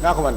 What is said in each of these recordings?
Nakaman.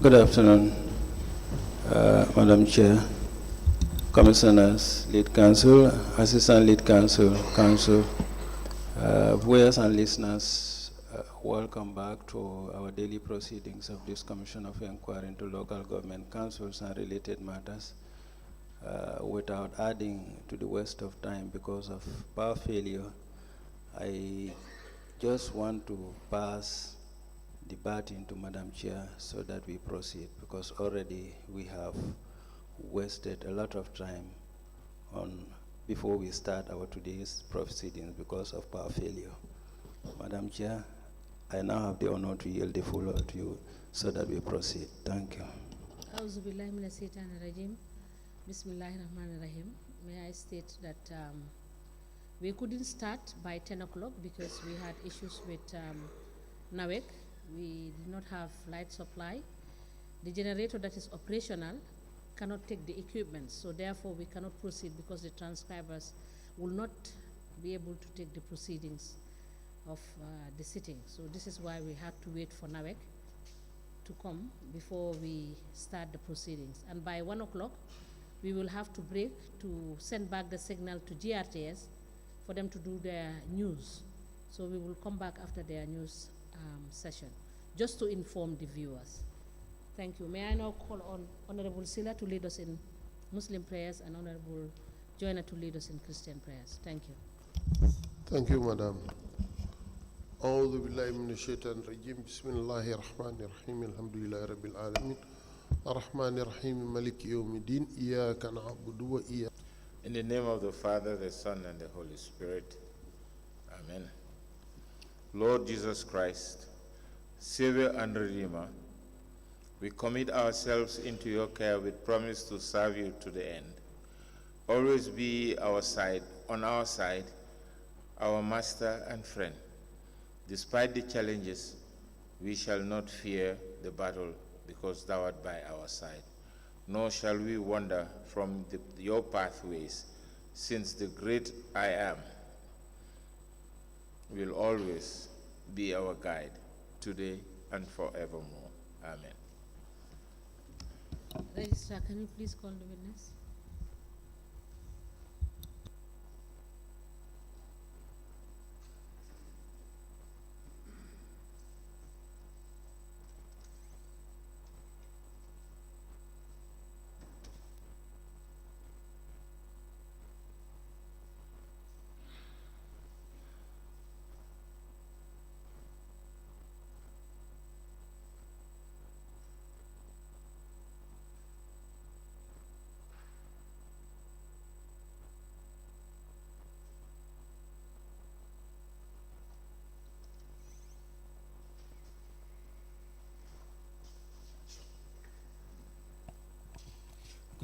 Good afternoon, Madam Chair, Commissioners, Lead Counsel, Assistant Lead Counsel, viewers and listeners. Welcome back to our daily proceedings of this Commission of Inquiry into Local Government Councils and related matters. Without adding to the waste of time because of power failure, I just want to pass the baton to Madam Chair so that we proceed, because already we have wasted a lot of time before we start our today's proceedings because of power failure. Madam Chair, I now have the honor to yield the floor to you so that we proceed. Thank you. Bismillahirrahmanirrahim. May I state that we couldn't start by 10 o'clock because we had issues with NAWEC. We did not have light supply. The generator that is operational cannot take the equipment, so therefore we cannot proceed because the transcribers will not be able to take the proceedings of the sitting. So this is why we had to wait for NAWEC to come before we start the proceedings. And by 1 o'clock, we will have to break to send back the signal to GRTS for them to do their news. So we will come back after their news session, just to inform the viewers. Thank you. May I now call on Honorable Sila to lead us in Muslim prayers and Honorable Joyner to lead us in Christian prayers. Thank you. Thank you, Madam. أعوذ بالله من الشيطان الرجيم بسم الله الرحمن الرحيم الحمد لله رب العالمين الرحمن الرحيم مالك يوم الدين إياك نعبد وإياك. In the name of the Father, the Son, and the Holy Spirit. Amen. Lord Jesus Christ, Savior and Redeemer, we commit ourselves into your care with promise to serve you to the end. Always be on our side, our master and friend. Despite the challenges, we shall not fear the battle because thou art by our side. Nor shall we wander from your pathways, since the great I Am will always be our guide, today and forevermore. Amen. Registrar, can you please call the witness?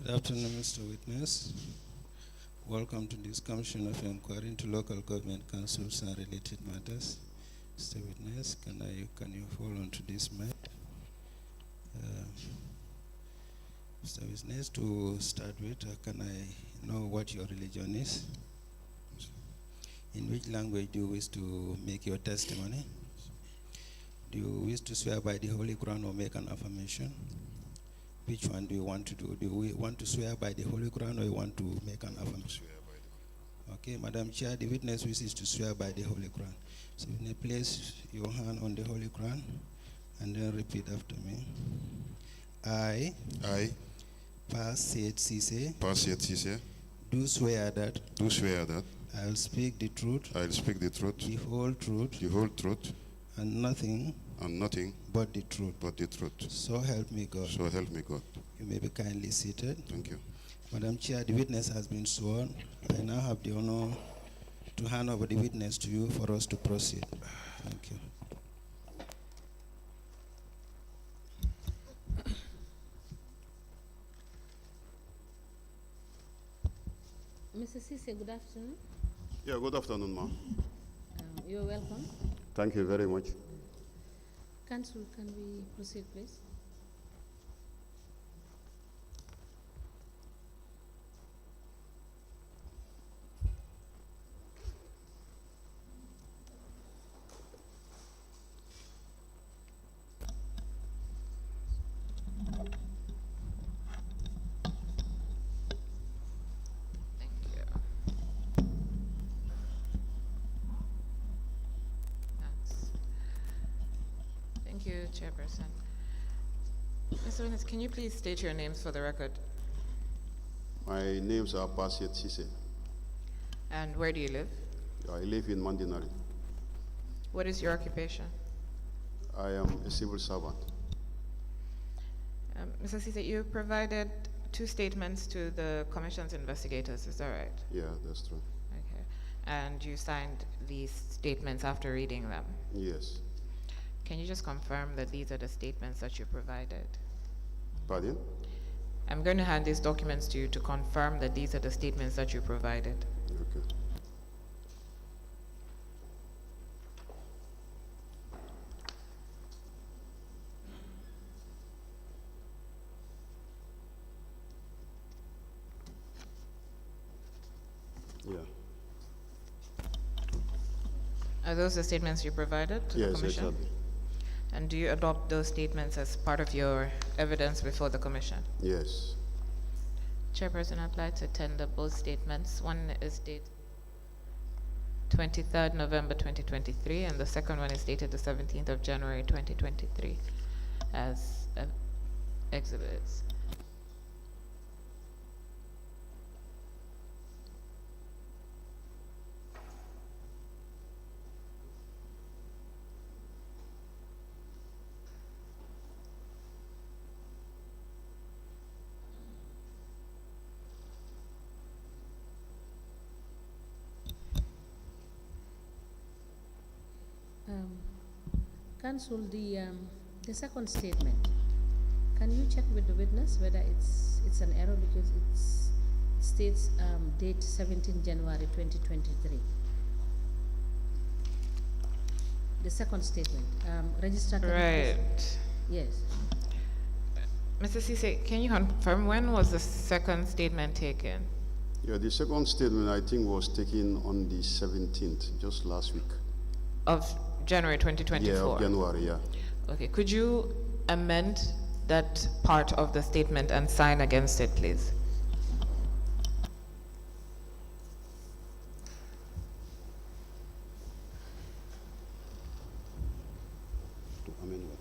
Good afternoon, Mr. Witness. Welcome to this Commission of Inquiry into Local Government Councils and related matters. Mr. Witness, can you fall onto this mic? Mr. Witness, to start with, can I know what your religion is? In which language do you wish to make your testimony? Do you wish to swear by the Holy Quran or make an affirmation? Which one do you want to do? Do you want to swear by the Holy Quran or you want to make an affirmation? Okay, Madam Chair, the witness wishes to swear by the Holy Quran. So you may place your hand on the Holy Quran and then repeat after me. I, Paa Sait Ceesay, Paa Sait Ceesay, do swear that I will speak the truth, the whole truth, and nothing but the truth. So help me God. So help me God. You may be kindly seated. Thank you. Madam Chair, the witness has been sworn. I now have the honor to hand over the witness to you for us to proceed. Thank you. Mr. Ceesay, good afternoon. Yeah, good afternoon, ma'am. You're welcome. Thank you very much. Council, can we proceed, please? Thank you, Chairperson. Mr. Witness, can you please state your names for the record? My names are Paa Sait Ceesay. And where do you live? I live in Mandinari. What is your occupation? I am a civil servant. Mr. Ceesay, you provided 2 statements to the Commission's investigators, is that right? Yeah, that's true. Okay. And you signed these statements after reading them? Yes. Can you just confirm that these are the statements that you provided? Pardon? I'm going to hand these documents to you to confirm that these are the statements that you provided. Okay. Yeah. Are those the statements you provided to the Yes, Commission? exactly. And do you adopt those statements as part of your evidence before the Commission? Yes. Chairperson, I'd like to tender both statements. One is dated 23rd November 2023, and the second one is dated the 17th of January 2023 as exhibits. Counsel, the second statement, can you check with the witness whether it's an error because it states date 17 January 2023. The second statement, registered. Right. Yes. Mr. Ceesay, can you confirm when was the second statement taken? Yeah, the second statement I think was taken on the 17th, just last week. Of January 2024? Yeah, of January, yeah. Okay, could you amend that part of the statement and sign against it, please? To amend what?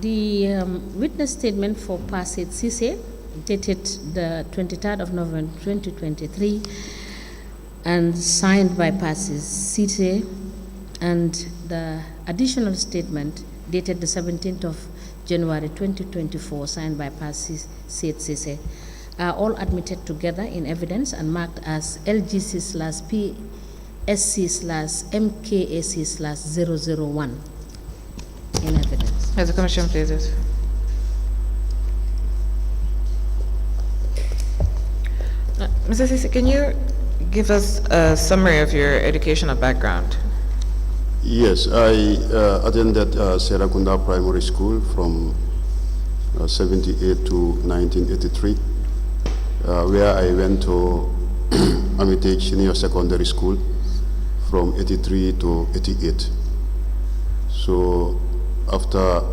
The witness statement for Paa Sait Ceesay, dated the 23rd of November 2023, and signed by Paa Sait Ceesay, and the additional statement dated the 17th of January 2024, signed by Paa Sait Ceesay, are all admitted together in evidence and marked as LGC/PSC/MKAC/001 in evidence. Has the Commission pleases? Mr. Ceesay, can you give us a summary of your educational background? Yes, I attended Serakunda Primary School from 78 to 1983, where I went to Armitage Senior Secondary School from 83 to 88. So after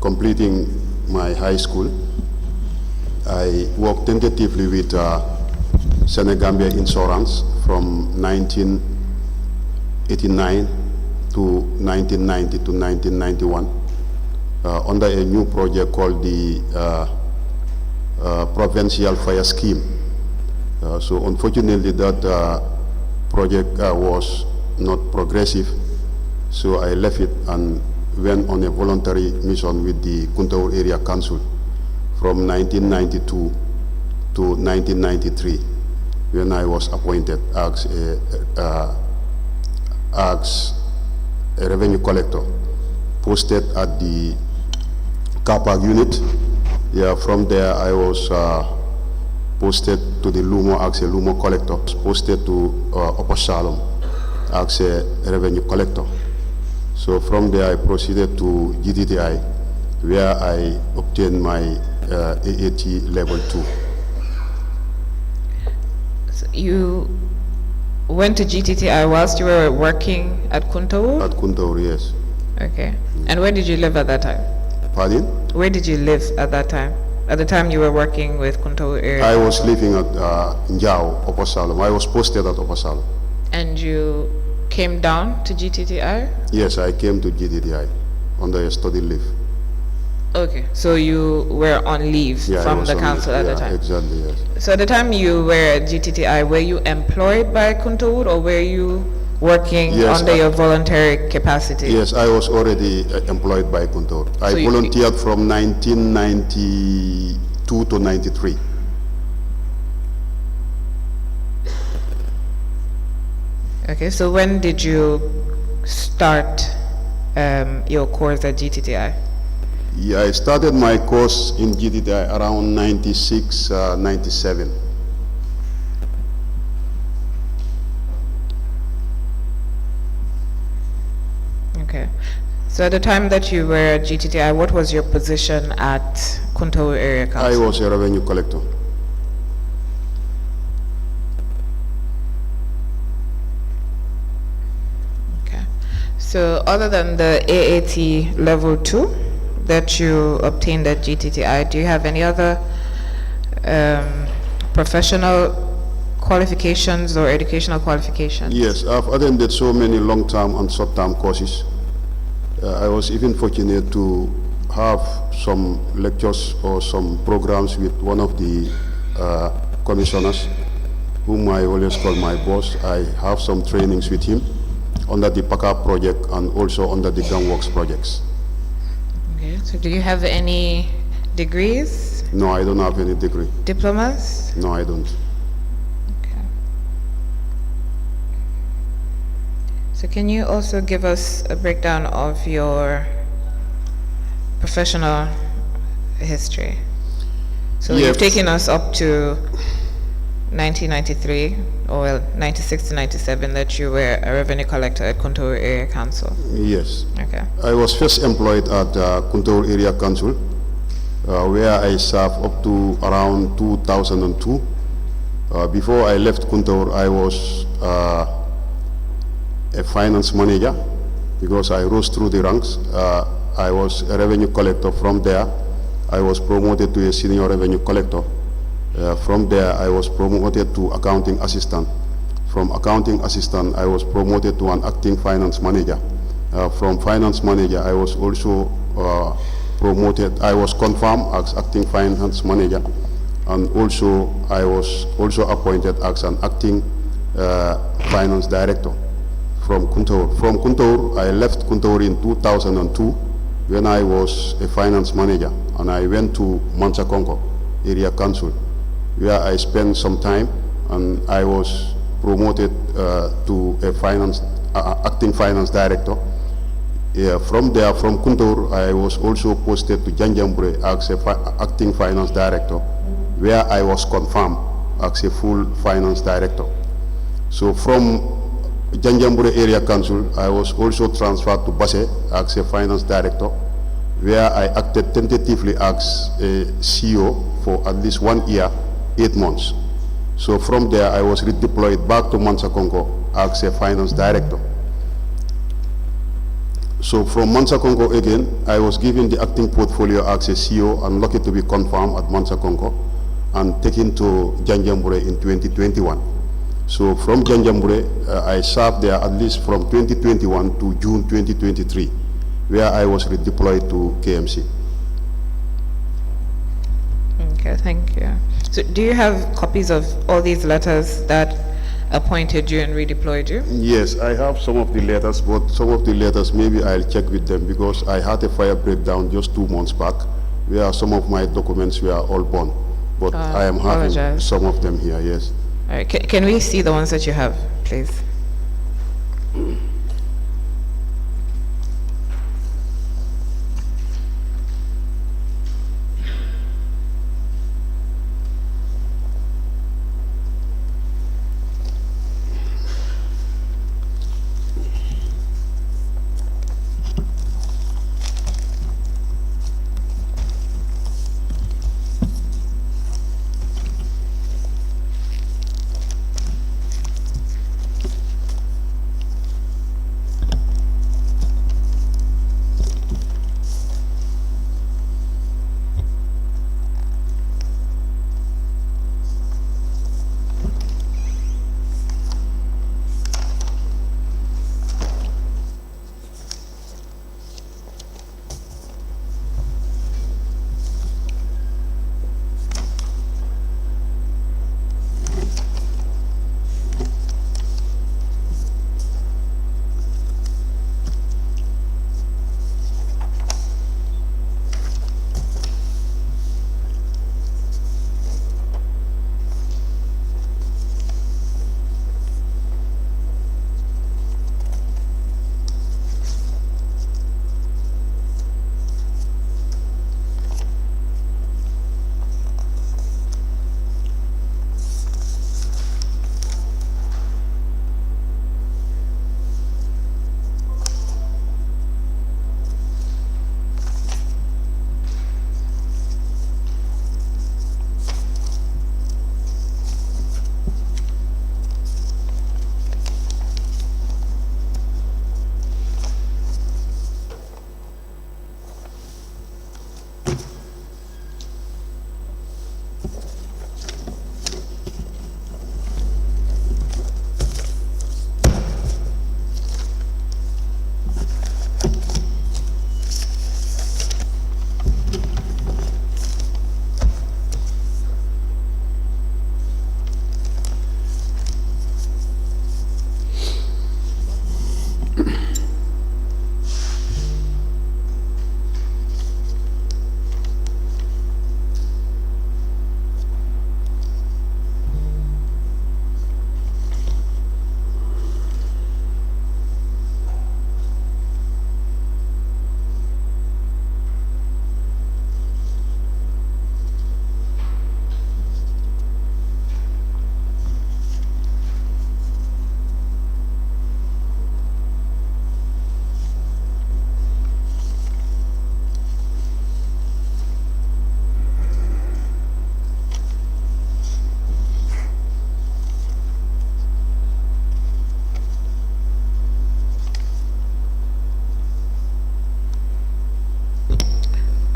completing my high school, I worked tentatively with Senegambia Insurance from 1989 to 1990 to 1991 under a new project called the Provincial Fire Scheme. So unfortunately that project was not progressive, so I left it and went on a voluntary mission with the Kuntaur Area Council from 1992 to 1993, when I was appointed as a revenue collector, posted at the Kapag unit. Yeah, from there I was posted to the Lumo as a Lumo collector, posted to Upper Salem as a revenue collector. So from there I proceeded to GTTI, where I obtained my AAT level 2. So you went to GTTI whilst you were working at Kuntaur? At Kuntaur, yes. Okay. And where did you live at that time? Pardon? Where did you live at that time? At the time you were working with Kuntaur area? I was living at Njao, Upper Salem. I was posted at Upper Salem. And you came down to GTTI? Yes, I came to GTTI under a study leave. Okay, so you were on leave from the council at the time? Exactly, yes. So at the time you were at GTTI, were you employed by Kuntaur or were you working under your voluntary capacity? Yes, I was already employed by Kuntaur. I volunteered from 1992 to 93. Okay, so when did you start your course at GTTI? Yeah, I started my course in GTTI around 96, 97. Okay. So at the time that you were at GTTI, what was your position at Kuntaur Area I Council? was a revenue collector. Okay. So other than the AAT level 2 that you obtained at GTTI, do you have any other professional qualifications or educational qualifications? Yes, I've attended so many long-term and short-term courses. I was even fortunate to have some lectures or some programs with one of the commissioners, whom I always call my boss. I have some trainings with him under the PACA project and also under the Gunworks projects. Okay. So do you have any degrees, No, I don't have any degree. diplomas? No, I don't. Okay. So can you also give us a breakdown of your professional history? So Yes. you've taken us up to 1993, or well, 96 to 97, that you were a revenue collector at Kuntaur Area Council. Yes. Okay. I was first employed at Kuntaur Area Council, where I served up to around 2002. Before I left Kuntaur, I was a finance manager because I rose through the ranks. I was a revenue collector. From there, I was promoted to a senior revenue collector. From there, I was promoted to accounting assistant. From accounting assistant, I was promoted to an acting finance manager. From finance manager, I was also promoted, I was confirmed as acting finance manager, and also I was also appointed as an acting finance director from Kuntaur. From Kuntaur, I left Kuntaur in 2002 when I was a finance manager, and I went to Mansa Area Council, where I spent some time, and I was promoted to a acting finance director. Yeah, from there, from Kuntaur, I was also posted to Janjambure as acting finance director, where I was confirmed as a full finance director. So from Janjambure Area Council, I was also transferred to Basse as a finance director, where I acted tentatively as a CEO for at least 1 year, 8 months. So from there, I was redeployed back to Mansa Congo as a finance director. So from Mansa Congo again, I was given the acting portfolio as a CEO and lucky to be confirmed at Mansa Congo and taken to Janjambure in 2021. So from Janjambure, I served there at least from 2021 to June 2023, where I was redeployed to KMC. Okay, thank you. So do you have copies of all these letters that appointed you and redeployed you? Yes, I have some of the letters, but some of the letters maybe I'll check with them because I had a fire breakdown just 2 months back where some of my documents were all burned. But I am having apologize. some of them here, yes. All right, can we see the ones that you have, please?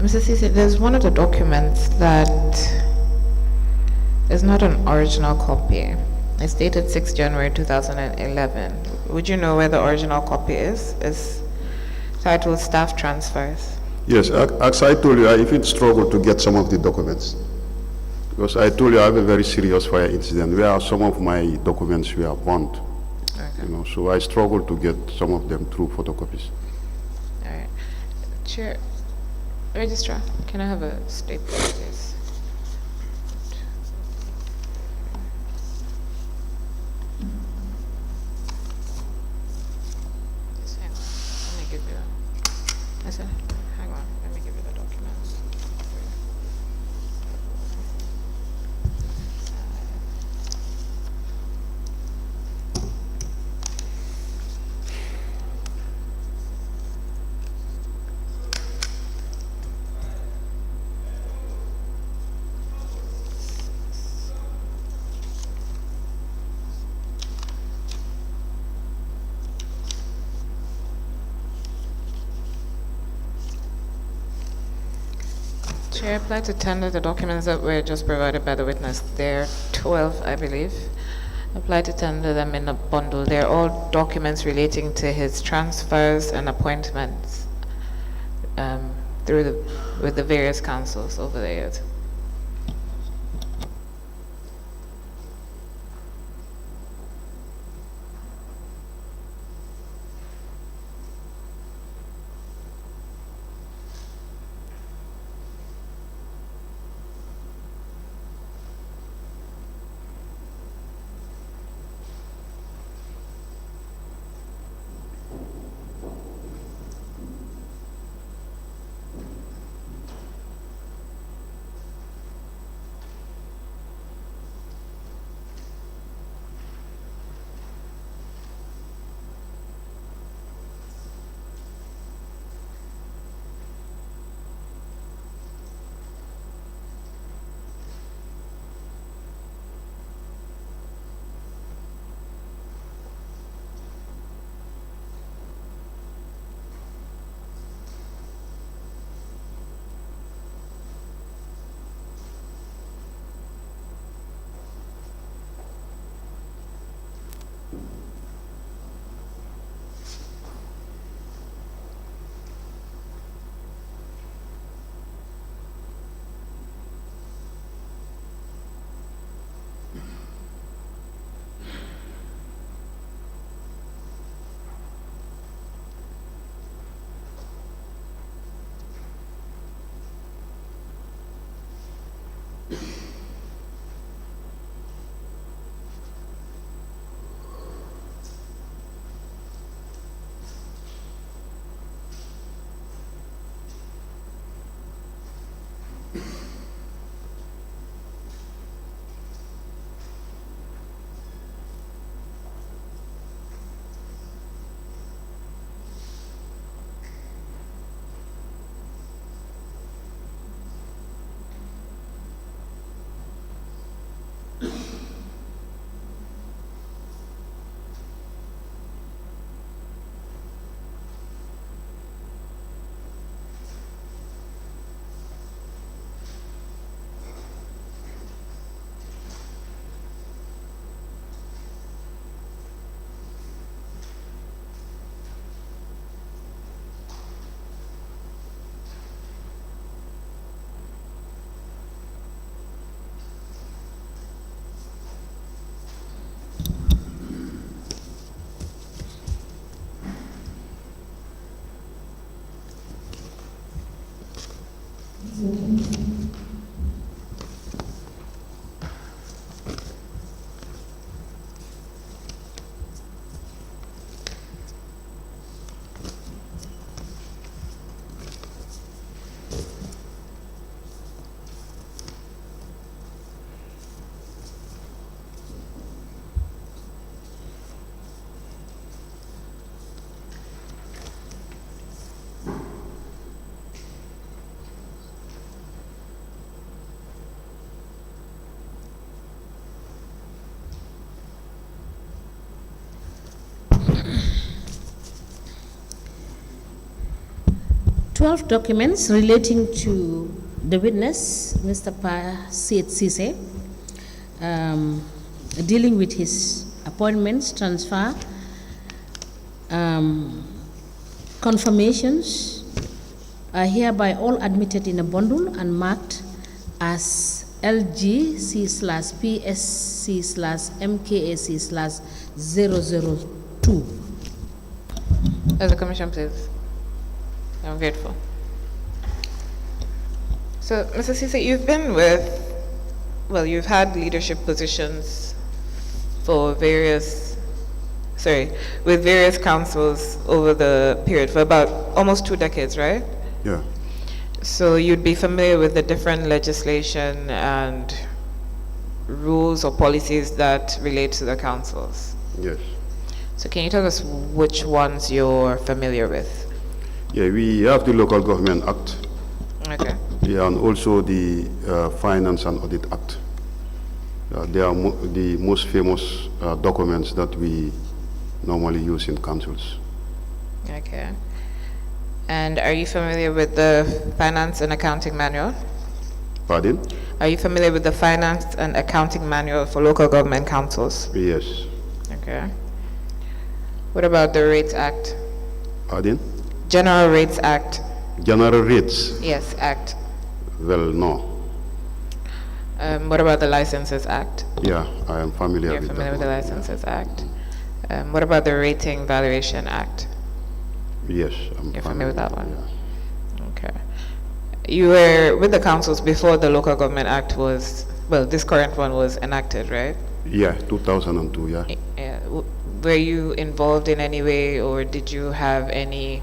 Mr. Ceesay, there's one of the documents that is not an original copy. It's dated 6 January 2011. Would you know where the original copy is? It's titled Staff Transfers. Yes, as I told you, I even struggled to get some of the documents. Because I told you I have a very serious fire incident where some of my documents were burnt. Okay. You know, so I struggled to get some of them through photocopies. All right. Chair, Registrar, can I have a statement, please? Yes, hang on. Let me give you. I said, hang on. Let me give you the documents. Chair, applied to tender the documents that were just provided by the witness. There are 12, I believe. Applied to tender them in a bundle. They're all documents relating to his transfers and appointments with the various councils over the years. 12 documents relating to the witness, Mr. Paa Sait Ceesay, dealing with his appointments, transfer, confirmations, are hereby all admitted in a bundle and marked as LGC/PSC/MKAC/002. As a commission, please. I'm grateful. So, Mr. Ceesay, you've been you've had leadership positions for with various councils over the period for about almost 2 decades, right? Yeah. So you'd be familiar with the different legislation and rules or policies that relate to the councils. Yes. So can you tell us which ones you're familiar with? Yeah, we have the Local Government Act. Okay. Yeah, and also the Finance and Audit Act. They are the most famous documents that we normally use in councils. Okay. And are you familiar with the Finance and Accounting Manual? Pardon? Are you familiar with the Finance and Accounting Manual for local government councils? Yes. Okay. What about the Rates Act? Pardon? General Rates Act. General rates? Yes, Act. Well, no. What about the Licenses Act? Yeah, I am familiar You're with familiar that with the one. Licenses Act. What about the Rating Valuation Act? Yes, I'm You're familiar with that one? Yeah. Okay. You were with the councils before the Local Government Act was, this current one was enacted, right? Yeah, 2002, yeah. Yeah. Were you involved in any way, or did you have any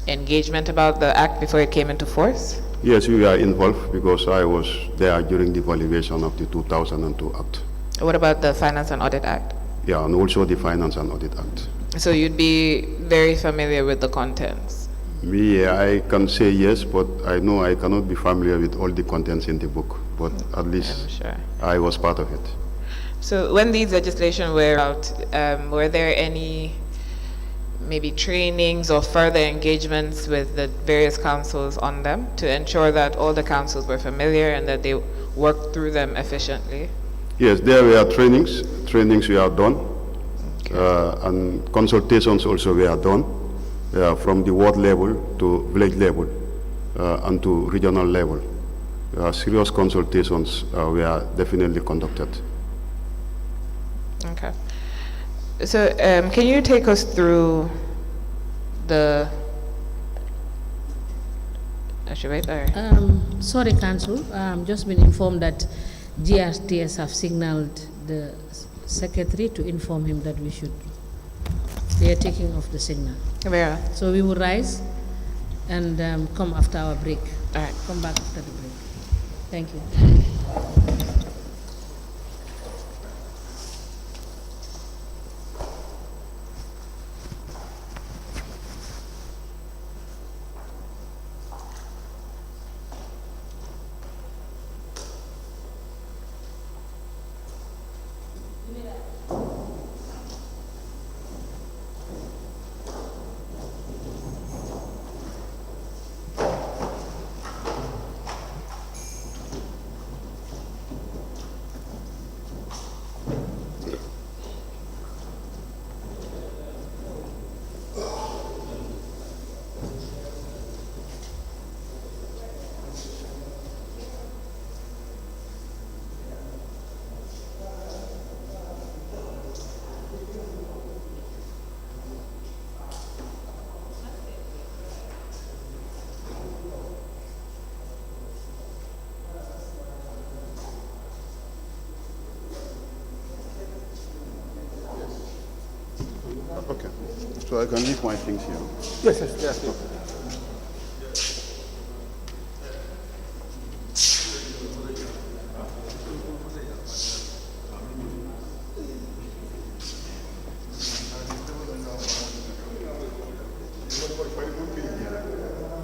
engagement about the act before it came into force? Yes, we are involved because I was there during the evaluation of the 2002 Act. What about the Finance and Audit Act? Yeah, and also the Finance and Audit Act. So you'd be very familiar with the contents? I can say yes, but I know I cannot be familiar with all the contents in the book, but at least I'm sure. I was part of it. So when these legislation were out, were there any maybe trainings or further engagements with the various councils on them to ensure that all the councils were familiar and that they worked through them efficiently? Yes, there were trainings were done, and consultations also were done from the ward level to village level and to regional level. Serious consultations were definitely conducted. Okay. So can you take us through the... Actually, wait, all right. Sorry, Council. Just been informed that GRTS have signaled the Secretary to inform him that they are taking off the signal. Vera. So we will rise and come after our break. All right. Come back after the break. Thank you. Okay, so I can leave my things here. Yes, yes.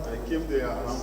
I came there around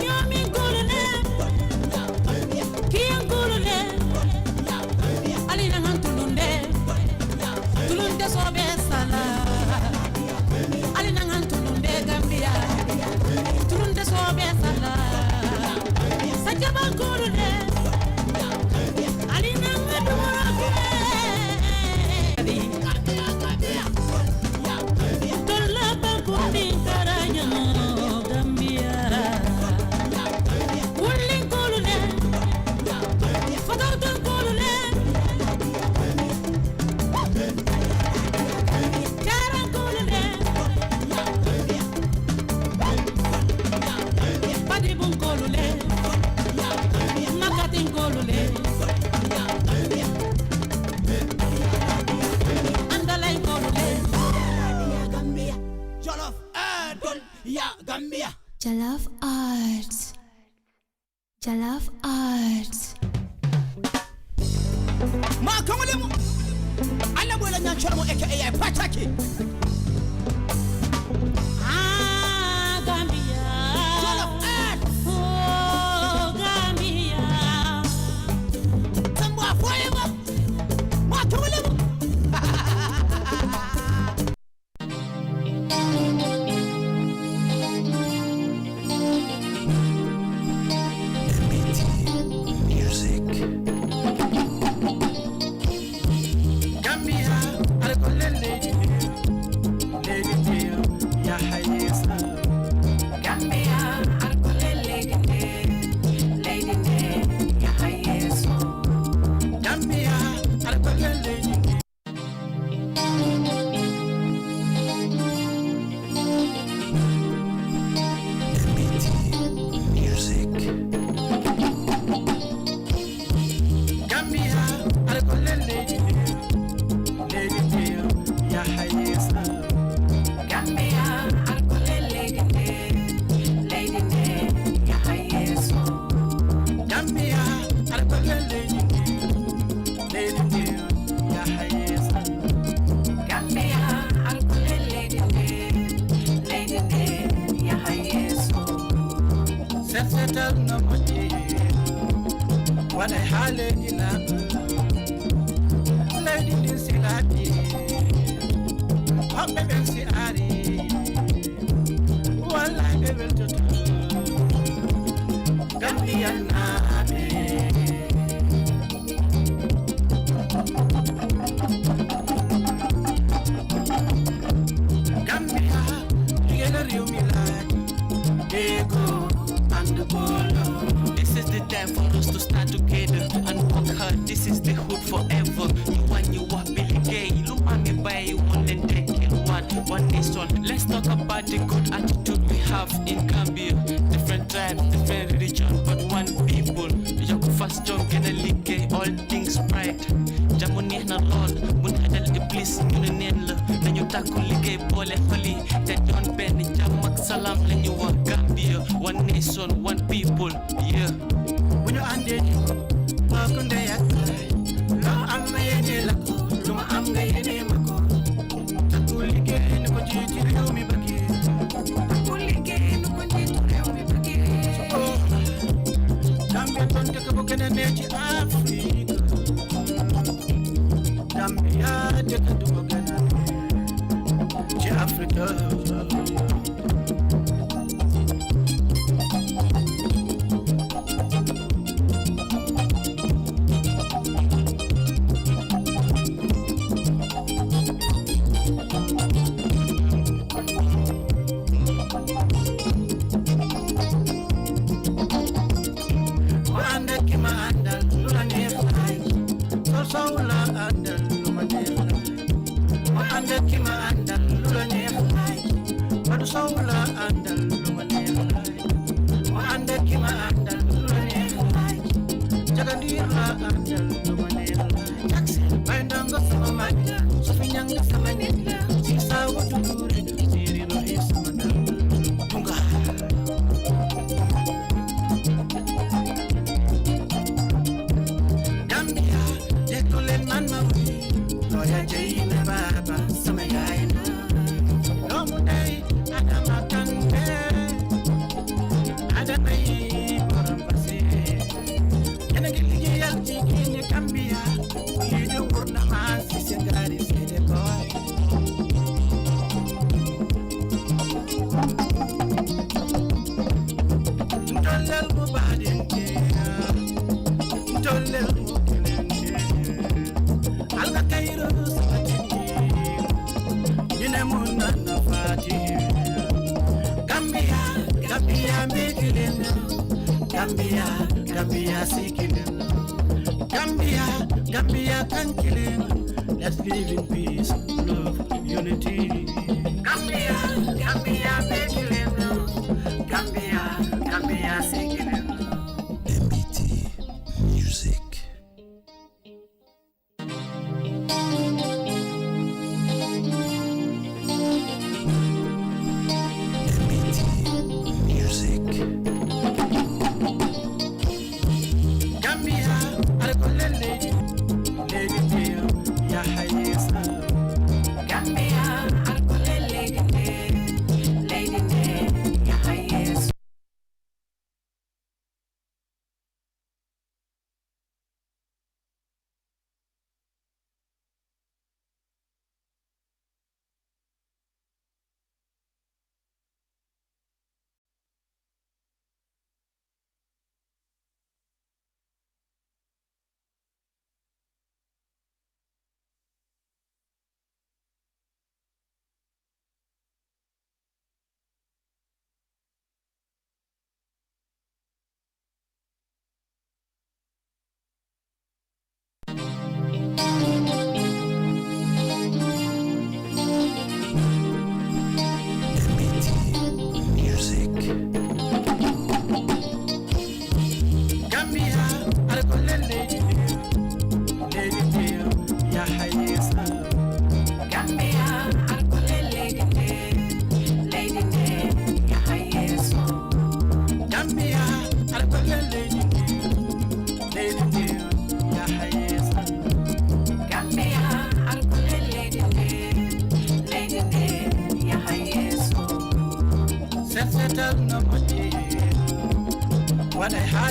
Nyami ngorone Gambia. Jalaf Arts. Jalaf Arts. Ma kamulemu. Allah bola nyachoro mo aka pataki. Ah Gambia. Jalaf Arts. Oh Gambia. Tamba forever. Ma kamulemu. This is the time for us to stand together and work hard. This is the hood forever. You want you what Billy Gay. Look at me by you want and take it one nation. Let's talk about the good attitude we have in Gambia. Different tribes, different religion, but one people. You go fast jump in a league, all things bright. Jamuni na Lord, mun hadal iblis nyunen la. Nanyu taku ligay bole holi. Te don't bend jamak salam lanyu wa Gambia. One nation, one people, yeah. When you ande welcome day at lo amma yene lako luma amma yene mako takulige no ko jiti rew mi bagi takulige no ko jiti rew mi bagi oh Gambia ton te ko kene ne ci Afrique Gambia te ko do kene ci Afrique Gambia can kill him. Let's live in peace, love, unity. Gambia, make him love. Gambia, seek him. MBT Music. MBT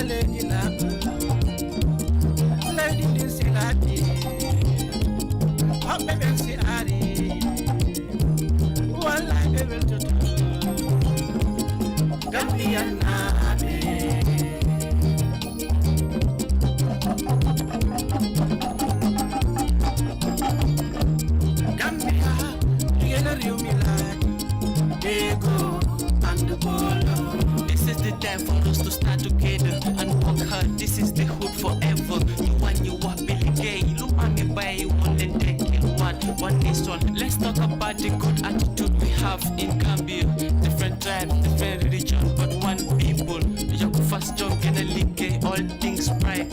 lady love, lady Nancy Ladi, Papa Nancy Ari, one like a little Gambian Nabi. Gambia, together you me like Ego and the Polo. This is the time for us to stand together and work hard. This is the hood forever. You want you are Billy Gay. Look at me by you one and take it one nation. Let's talk about the good attitude we have in Gambia. Different tribes, different religion, but one people. You go fast jump in a league, all things bright.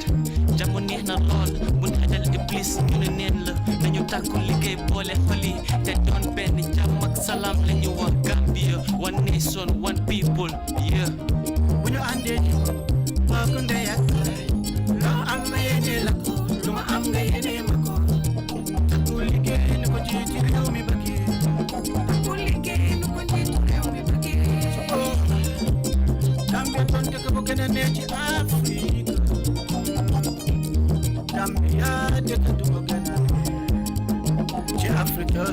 Jamoni na lol, mun hadal iblis nyunen la. Na ñu takku liggéey boole xoli te doon benn jàmm ak salaam la ñu wax Gambia. One nation, one people, yeah. When you ande wakunde yakay lo amene lako luma amene mako takulige ko jiti rew mi baki takulige ko jiti rew mi baki Gambia ton te ko gëna ne ci Afrique Gambia te ko gëna ci Afrique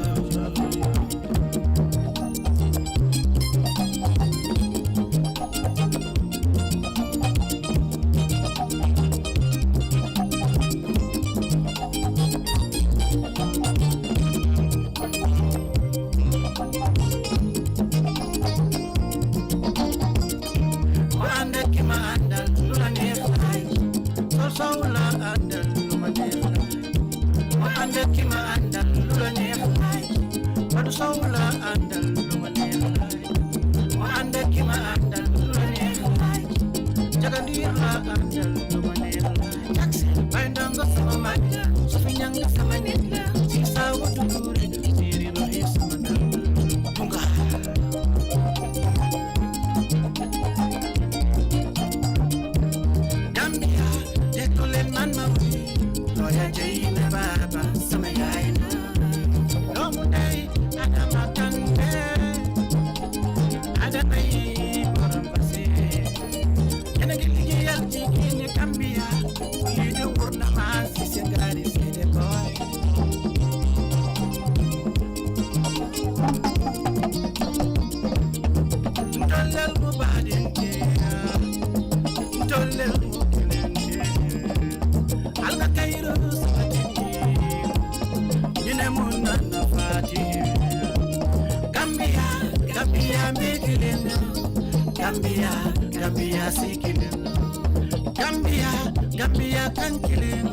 Gambia can kill him.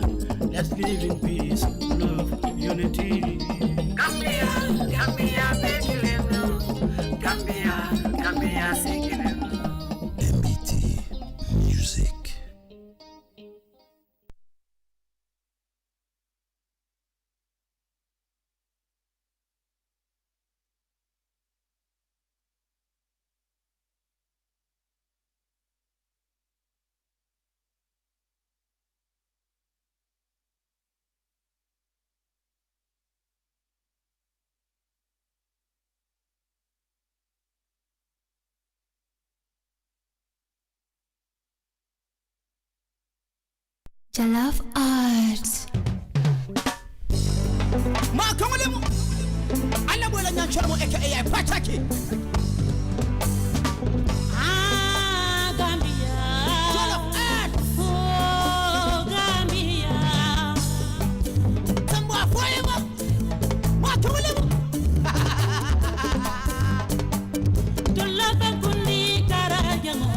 Let's live in peace, love, unity. Gambia, make him. Gambia, seek him. MBT Music. Jollof Arts. Ma kamulemu Allah bola nya chormo aka AI pataki Gambia Jollof Arts oh Gambia Tamba foyema ma kamulemu Tulaba kundi karajango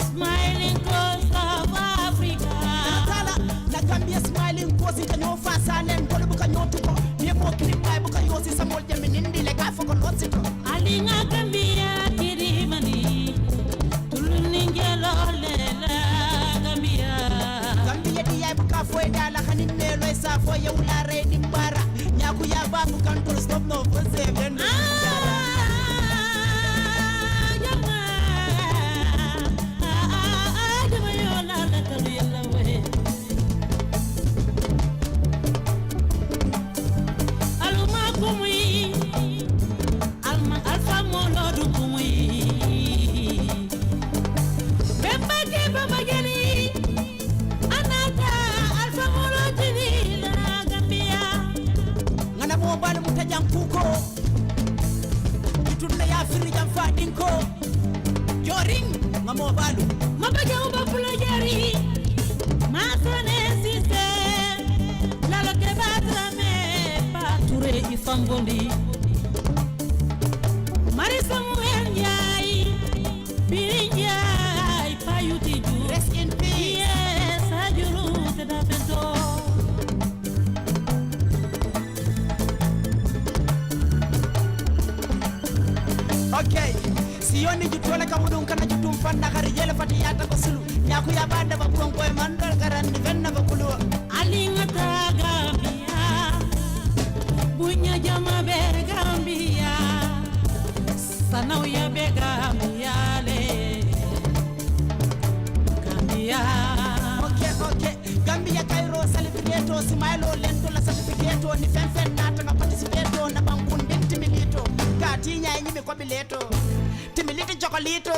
Smiling coast of Africa Tala la Gambia smiling coast kanyo fasa len ko buka nyotuko ye mo klipay buka yosi samol jaminindi le ka foko lotiko Alinga Gambia kirimani Tuluninjelo lela Gambia Gambia diya buka foy dala khanine loy sa foy yawla re dimbara nyaku ya ba mu control stop no for seven Alfa molo du kumui Bemba ke mo bal mutajam kuko tunna ya firri jam fadinko joring ngamo balu mabaja uba fulajari masane sise lalo ke batrame pature ifamboli marisa muel nyai birinjai payuti ju rest in peace yes ajuru tedapento. Okay, sioni jutola kamudun kana jutum fanna kari jela fati yata ko sulu nyaku ya banda ba buon koy mandal garan ni venna ba kulu Alinga ta Gambia bunya jama be Gambia sanau ya be Gambia le Gambia. Okay, Gambia Cairo celebrate Simailo lento la certificate ni fen nata nga participate na bangundin timilito katinya nyimi kwa bileto timilito chokolito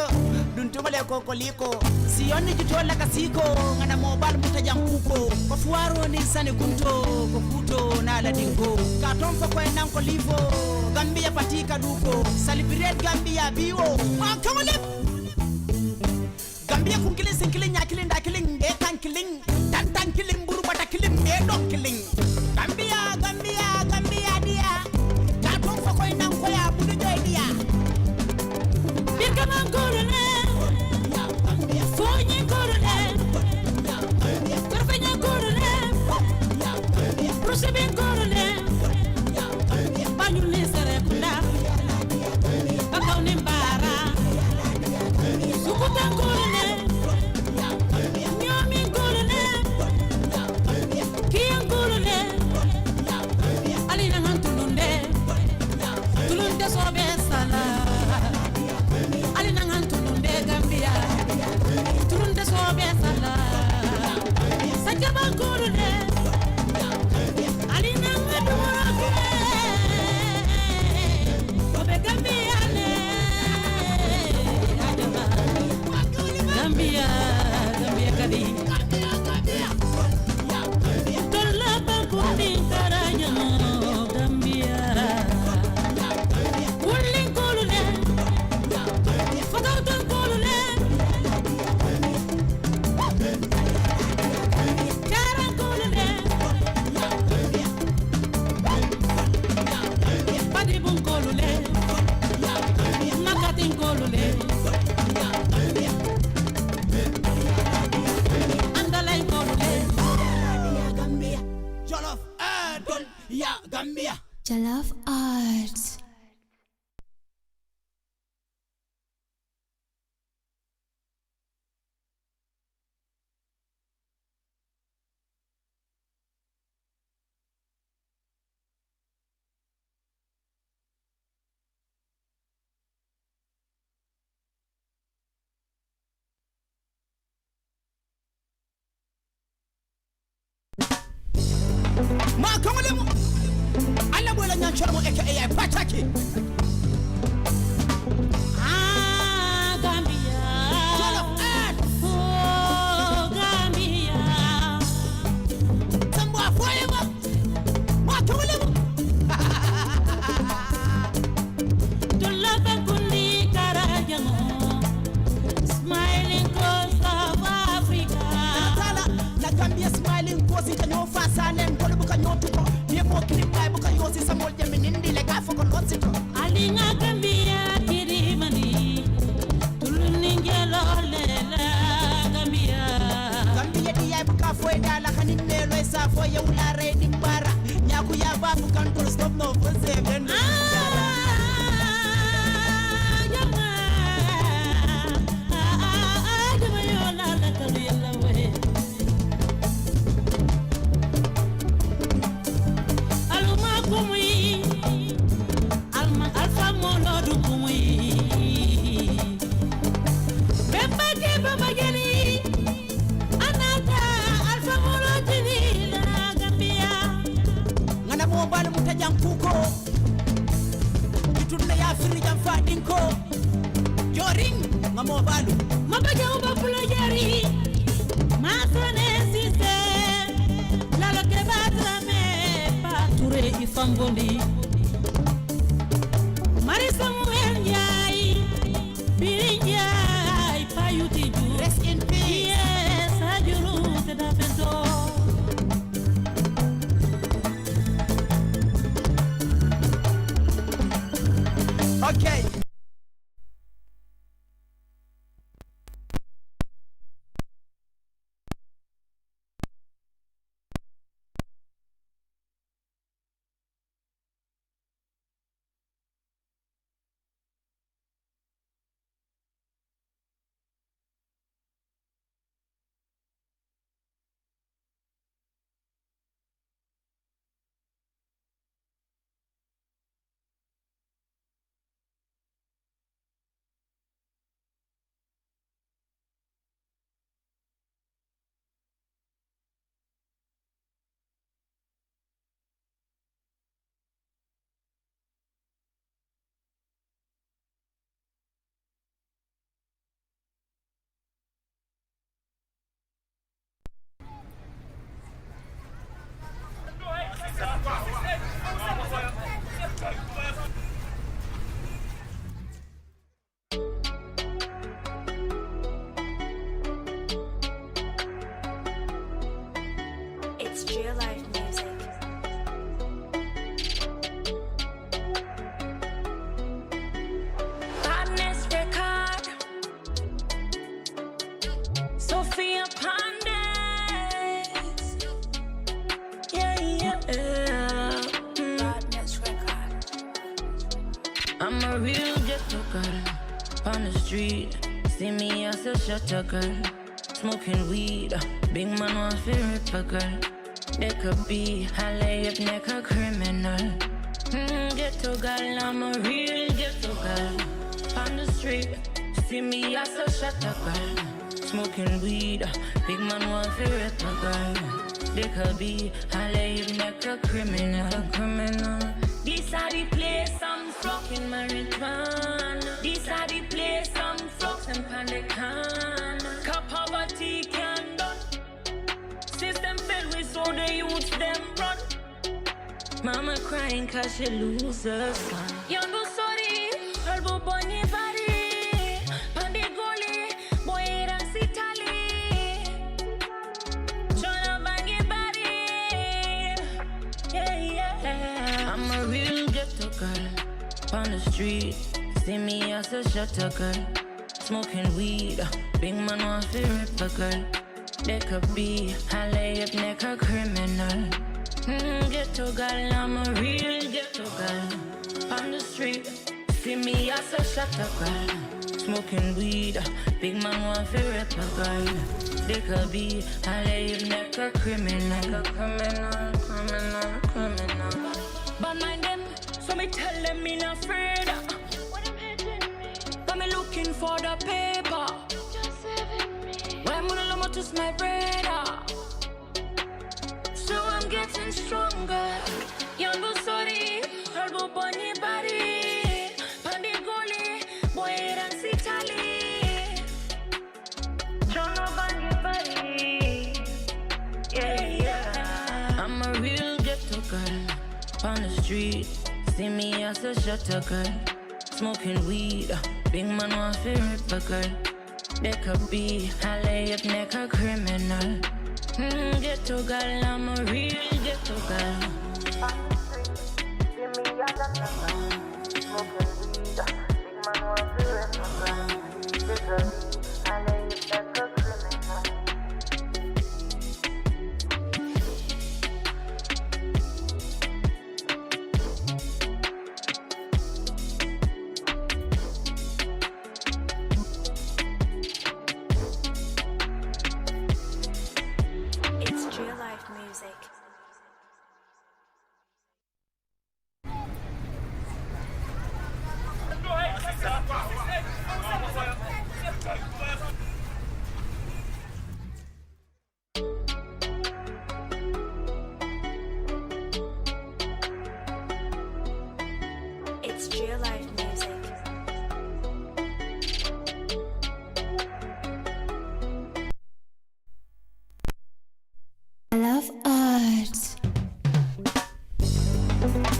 duntumale kokoliko sioni jutola kasiko ngana mobile mutajam kuko ko fuaro ni sani kunto ko futo na la dingo ka tomfo ko nan ko livo Gambia patika duko celebrate Gambia biwo ma kamale Gambia kun killing sinkilling nyakilling dakilling de kan killing tan killing buru bata killing de dok killing Gambia dia ka ton fa koy nan ko ya budu joy dia Birka man korone ya Gambia fonyi korone ya Gambia korfenya korone ya Gambia proseben korone ya Gambia banyul ni sere kunda bakaw ni mbara sukuta korone nyomi korone kiyan korone alina ngan tulunde sobe sala alina ngan tulunde Gambia tulunde sobe sala sajaba korone alina ngan dumorake obe Gambia le Gambia kadi tolla bakundi karanya Gambia wullin kolune fatawtan kolune karan kolune badibun kolune makatin kolune Gambia Jollof Arts. ma kamale mu Allah bola nyan chormo aka pataki Gambia oh Gambia tambo afoye ma kamale mu tolla bakundi karajamo smiling coast of Africa la Gambia smiling coast no fasalen ko buka nyoto ko ni mo clip bay buka yosi samol jami nindi le ga foko lotsito alinga Gambia kirimani tuluni ngelo lela Gambia di ay buka foy dala khanin ne loy sa foy yow la re di mbara nyaku ya ba bu kan ko stop no fose ben ngamo balu mabaja uba fulajari masane sise lalo ke batrame pature Touré Ifamboli Marie Samuel Ndiaye Biri Ndiaye Payuti Diouf. Rest in peace. Yes, Ajuru Tedafeto. Okay. It's Real Life Music. Partners record. Sophia Pandes. Yeah, yeah. Partners record. I'm a real ghetto girl on the street. See me as a shutter girl, smoking weed. Big man want to rip a girl. They could be a lay-up neck a criminal. Ghetto girl, I'm a real ghetto girl on the street. See me as a shutter girl, smoking weed. Big man want to rip a girl. They could be a lay-up neck a criminal. This are the place I'm smoking marijuana. This are the place I'm frozen pandecana. Cause poverty can done. System filled with so the youths them run. Mama crying cause she lose her son. Young go sorry, her bunny body. Pandigoli, boy and sitali. Chona bangy body. Yeah, yeah. I'm a real ghetto girl on the street. See me as a shutter girl, smoking weed. Big man want to rip a girl. They could be a lay-up neck a criminal. Ghetto girl, I'm a real ghetto girl on the street. See me as a shutter girl, smoking weed. Big man want to rip a girl. They could be a lay-up neck a criminal. Criminal. But mind them, so me tell them me not afraid. But me looking for the paper. Why I'm gonna love to my brother. So I'm getting stronger. Young go sorry, I'll go bunny body. Pandigoli, boy and sitali. Chono bunny body. Yeah, yeah. I'm a real ghetto girl on the street. See me as a shutter girl, smoking weed. Big man want to rip a girl. They could be a lay-up neck a criminal. Ghetto girl, I'm a real ghetto girl. See me as a smoking weed. Big man want to rip a girl. They could be a lay-up neck a criminal. It's Real Life Music.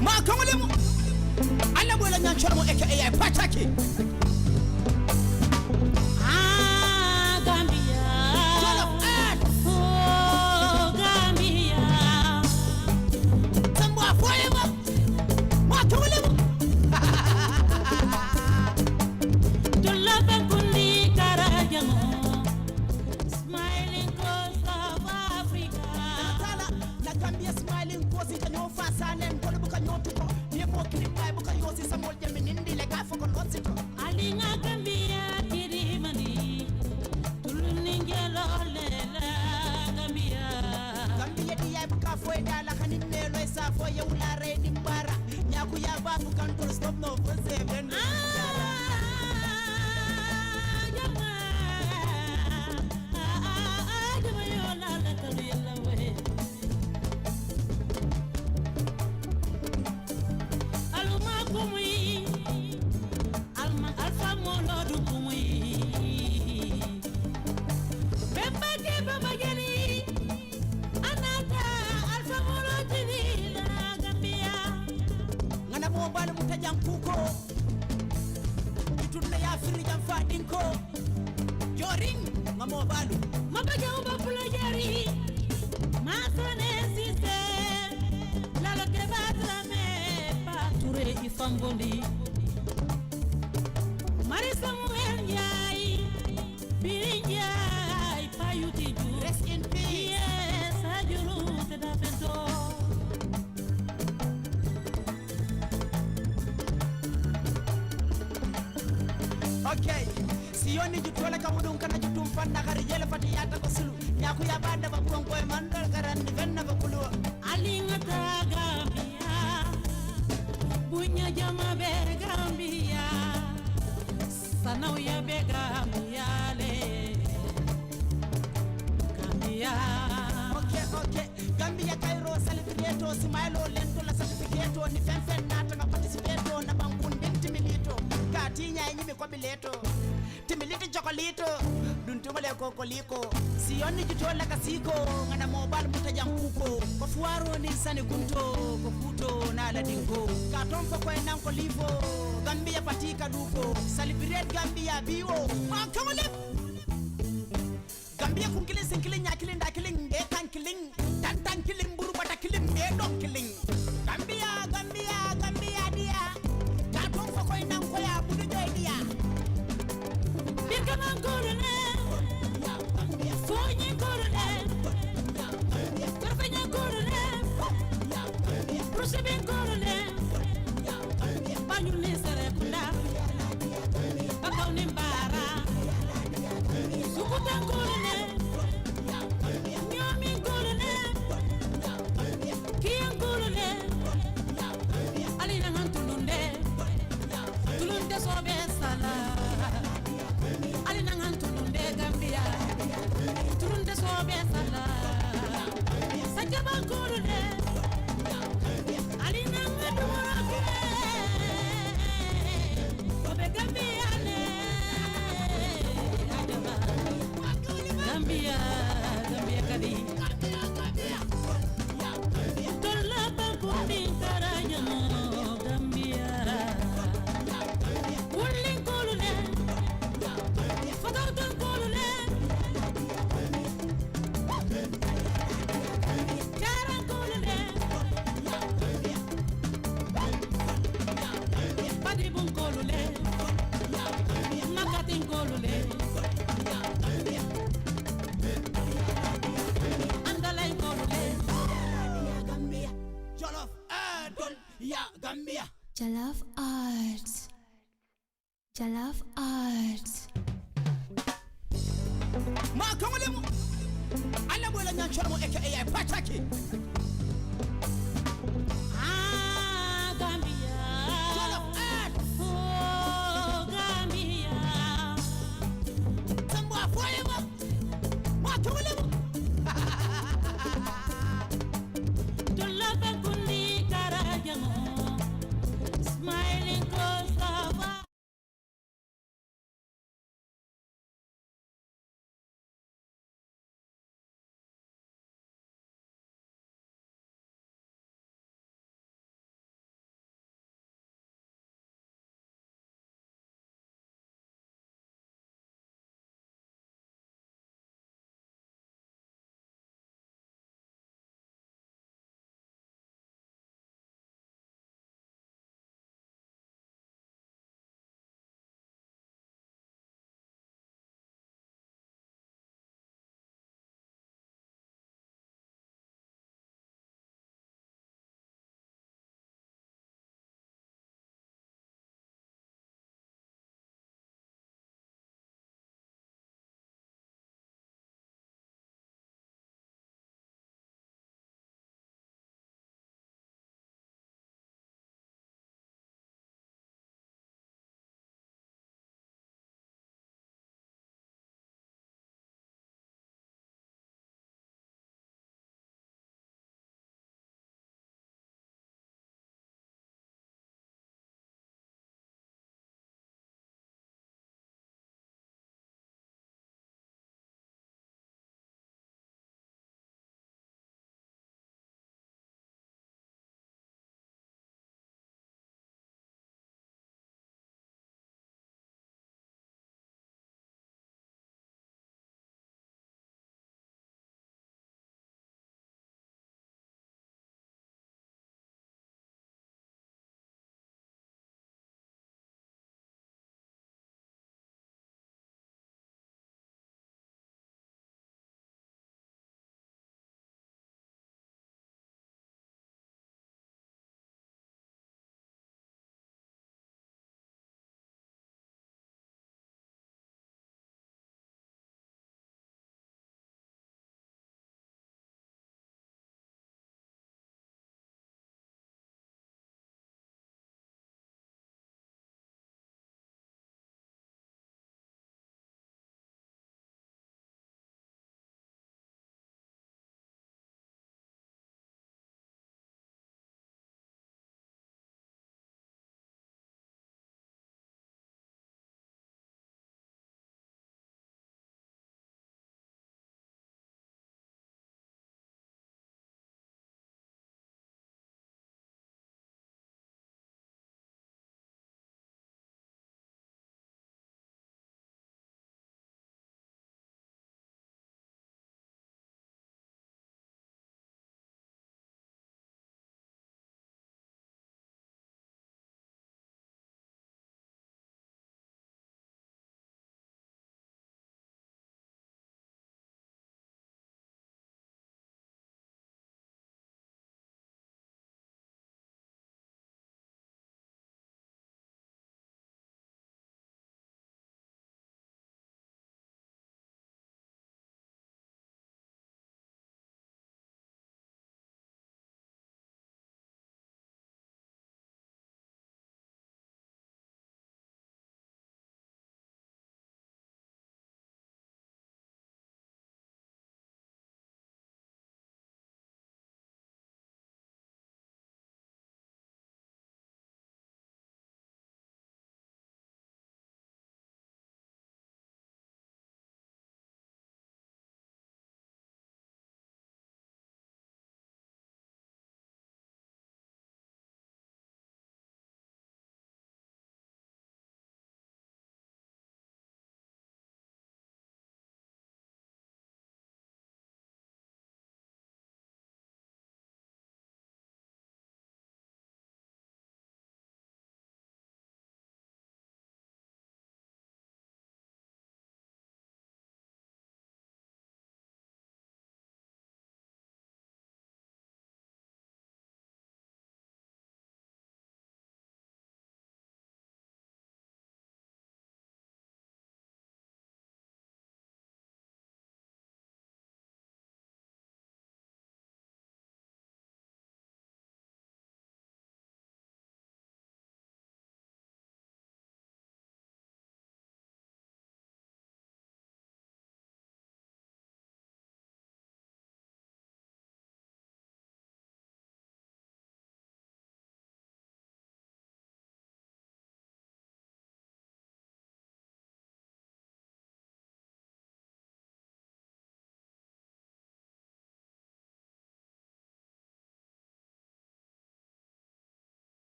Ma kongolemu. Alla bola nyan chormo aka AI pataki. Ah, Gambia. Jollof Earth. Oh, Gambia. Sambo afoyema. Ma kongolemu. Tulapa kundi karajamo. Smiling coast of Africa. Tala na Gambia smiling coast kanyo fasalen ko buka nyotuko. Ye mo kilimay buka yosi samol jemi nindi le gafo ko lotsito. Alinga Gambia kirimani. Tuluningelo lela Gambia. Gambia di yai buka foy dala kanin melo isa foy yawla re dimbara. Nyaku ya babu kantor stop no for seven. Ngana mo balu mutajang kuko. Tunna ya firi jam fadinko. Joring ngamo balu. Mabaja uba pula jari. Paa Sait Ceesay. Lalo ke batra me pature ifamboli. Marisa Muhenjai. Birinjai payuti ju. Rest in peace. Yes, ajuru te da bento. Okay. Sioni jutola kamudun kana jutum fanna kari jele fati yata ko sulu. Nyaku ya banda ba buon koy mandal garan ni venna ba kulu. Alinga ta Gambia. Punya jama be Gambia. Sanau ya be Gambia le. Gambia. Okay. Gambia Cairo celebrate smile lento la certificate ni fen nata nga participate na bangun binti milito. Katinya nyimi kwa bileto. Timiliti chokolito. Duntumale kokoliko. Sioni jutola kasiko ngana mobile mutajang kuko. Kwa fuaro ni sani kunto ko kuto na la dingo. Katon fa kwa nan kolivo. Gambia patika duko. Celebrate Gambia biwo. Ma kamale. Gambia kun killing sinkilling yakilling da killing de tan killing. Tan killing buru bata killing de don killing. Gambia dia. Katon fa kwa nan ko ya budu joy dia. Birkaman korone. Fonye korone. Perfenya korone. Ruseben korone. Banyu ni sere kunda. Bakaw ni mbara. Sukutan korone. Nyomi korone. Kiyan korone. Alina ngan tulunde. Tulunde sobe sala. Alina ngan tulunde Gambia. Tulunde sobe sala. Sajaba korone. Alina ngan dumorake. Obe Gambia ne. Ajaba. Gambia kadi. Tola bangkundi karanya Gambia. Wuling kolune. Fatautan kolune. Karang kolune. Padibung kolune. Makating kolune. Andalay kolune. Gambia. Jollof Earth. Ya Gambia. Jollof Arts. Jollof Arts. Ma kongolemu. Alla bola nyan chormo aka AI pataki.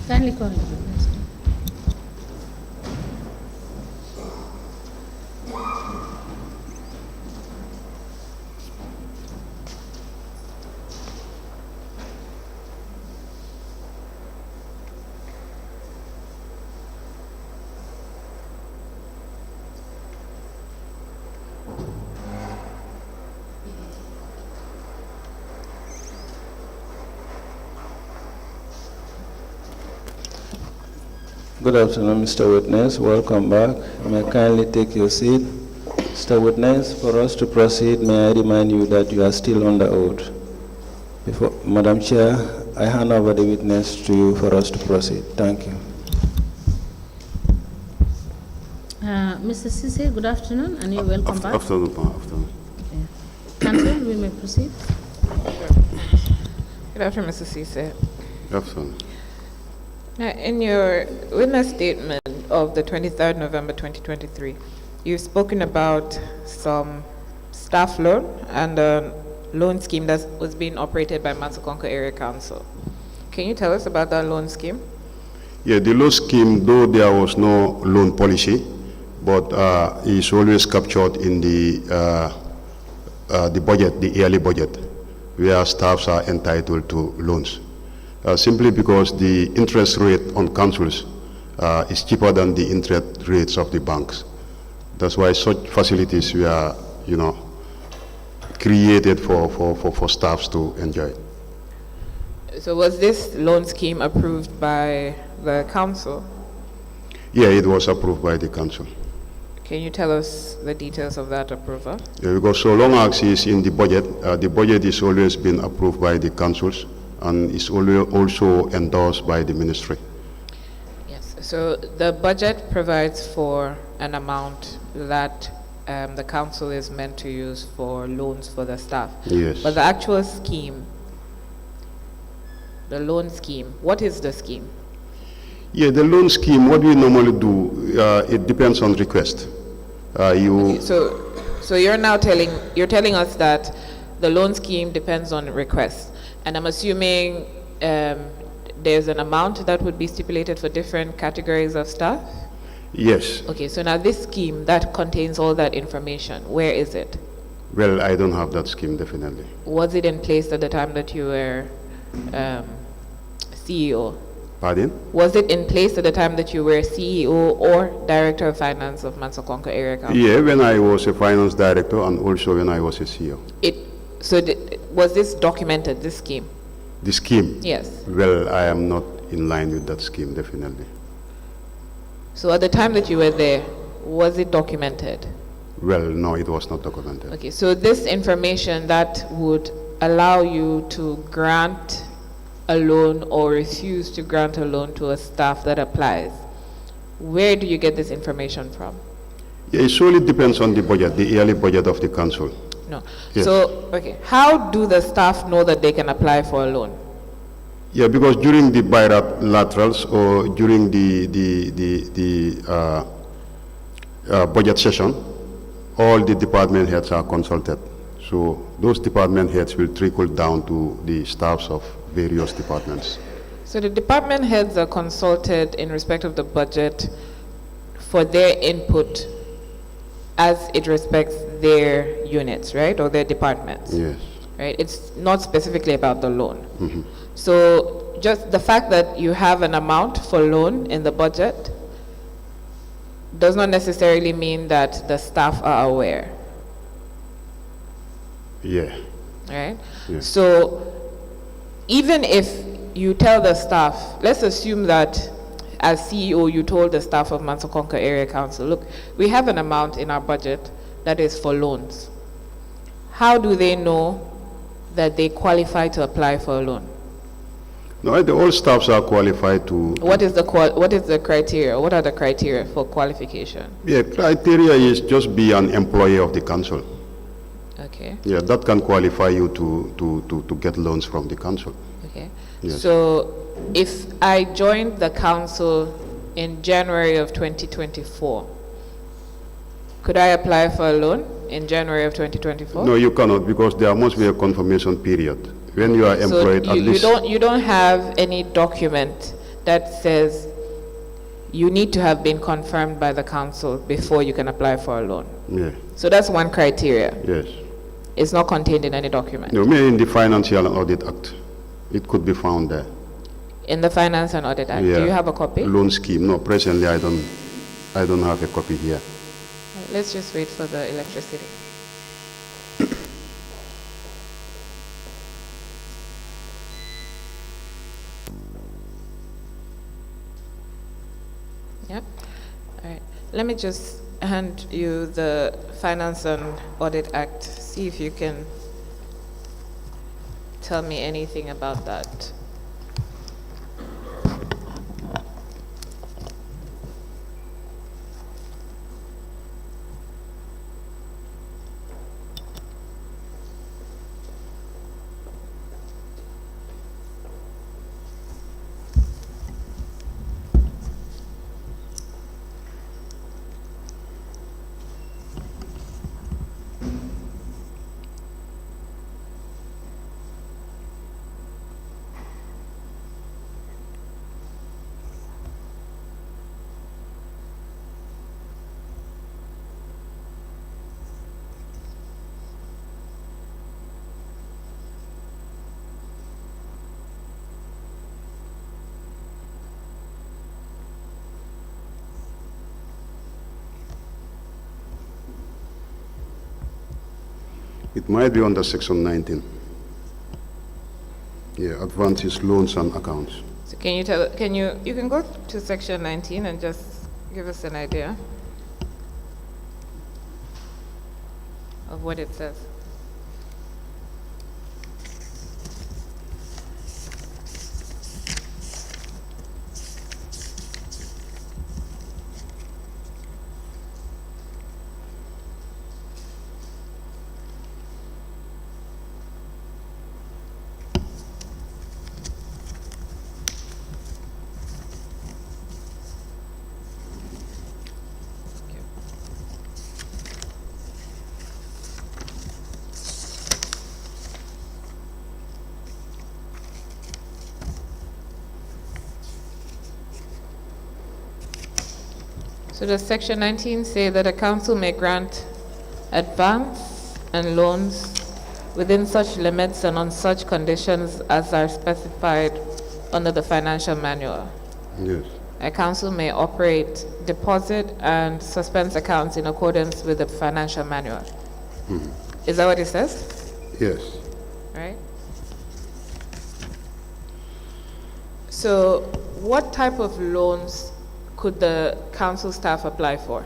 Kindly call the witness. Good afternoon, Mr. Witness. Welcome back. May I kindly take your seat? Mr. Witness, for us to proceed, may I remind you that you are still under oath. Madam Chair, I hand over the witness to you for us to proceed. Thank you. Mr. Ceesay, good afternoon, and you're welcome back. Afternoon. Afternoon. Council, we may proceed. Good afternoon, Mr. Ceesay. Afternoon. Now, in your witness statement of the 23rd November 2023, you've spoken about some staff loan and a loan scheme that was being operated by Mansa Area Council. Can you tell us about that loan scheme? Yeah, the loan scheme, though there was no loan policy, but it's always captured in the budget, the yearly budget, where staffs are entitled to loans. Simply because the interest rate on councils is cheaper than the interest rates of the banks. That's why such facilities were, created for staffs to enjoy. So was this loan scheme approved by the council? Yeah, it was approved by the council. Can you tell us the details of that approval? Yeah, because so long as it's in the budget is always been approved by the councils and is also endorsed by the ministry. Yes, so the budget provides for an amount that the council is meant to use for loans for the staff. Yes. But the actual scheme, the loan scheme, what is the scheme? Yeah, the loan scheme, what we normally do, it depends on request. Okay, so you're now telling us that the loan scheme depends on request, and I'm assuming there's an amount that would be stipulated for different categories of staff? Yes. Okay, so now this scheme that contains all that information, where is it? Well, I don't have that scheme, definitely. Was it in place at the time that you were CEO? Pardon? Was it in place at the time that you were CEO or Director of Finance of Mansa Area Council? Yeah, when I was a finance director and also when I was a CEO. Was this documented, this scheme? The scheme? Yes. Well, I am not in line with that scheme, definitely. So at the time that you were there, was it documented? Well, no, it was not documented. Okay, so this information that would allow you to grant a loan or refuse to grant a loan to a staff that applies, where do you get this information from? Yeah, it solely depends on the budget, the yearly budget of the council. No. Yes. So, okay, how do the staff know that they can apply for a loan? Yeah, because during the bilaterals or during the budget session, all the department heads are consulted. So those department heads will trickle down to the staffs of various departments. So the department heads are consulted in respect of the budget for their input as it respects their units, right? Or their departments. Yes. Right? It's not specifically about the loan. Mm-hmm. So just the fact that you have an amount for loan in the budget does not necessarily mean that the staff are aware. Yeah. Right? Yeah. So even if you tell the staff, let's assume that as CEO you told the staff of Mansa Area Council, look, we have an amount in our budget that is for loans. How do they know that they qualify to apply for a loan? No, all staffs are qualified to. What is the criteria? What are the criteria for qualification? Yeah, criteria is just be an employee of the council. Okay. Yeah, that can qualify you to get loans from the council. Okay. Yes. So if I joined the council in January of 2024, could I apply for a loan in January of 2024? No, you cannot, because there must be a confirmation period. When you are employed, at least. You don't have any document that says you need to have been confirmed by the council before you can apply for a loan. Yeah. So that's one criteria. Yes. It's not contained in any document. No, maybe in the Financial and Audit Act, it could be found there. In the Finance and Audit Act, Yeah. do you have a copy? Loan scheme. No, presently I don't have a copy here. Let's just wait for the electricity. Yep. All right. Let me just hand you the Finance and Audit Act. See if you can tell me anything about that. It might be under section 19. Yeah, advances, loans, and accounts. So you can go to section 19 and just give us an idea of what it says. So does section 19 say that a council may grant advance and loans within such limits and on such conditions as are specified under the financial manual? Yes. A council may operate deposit and suspense accounts in accordance with the financial manual. Mhm. Is that what it says? Yes. Right? So what type of loans could the council staff apply for?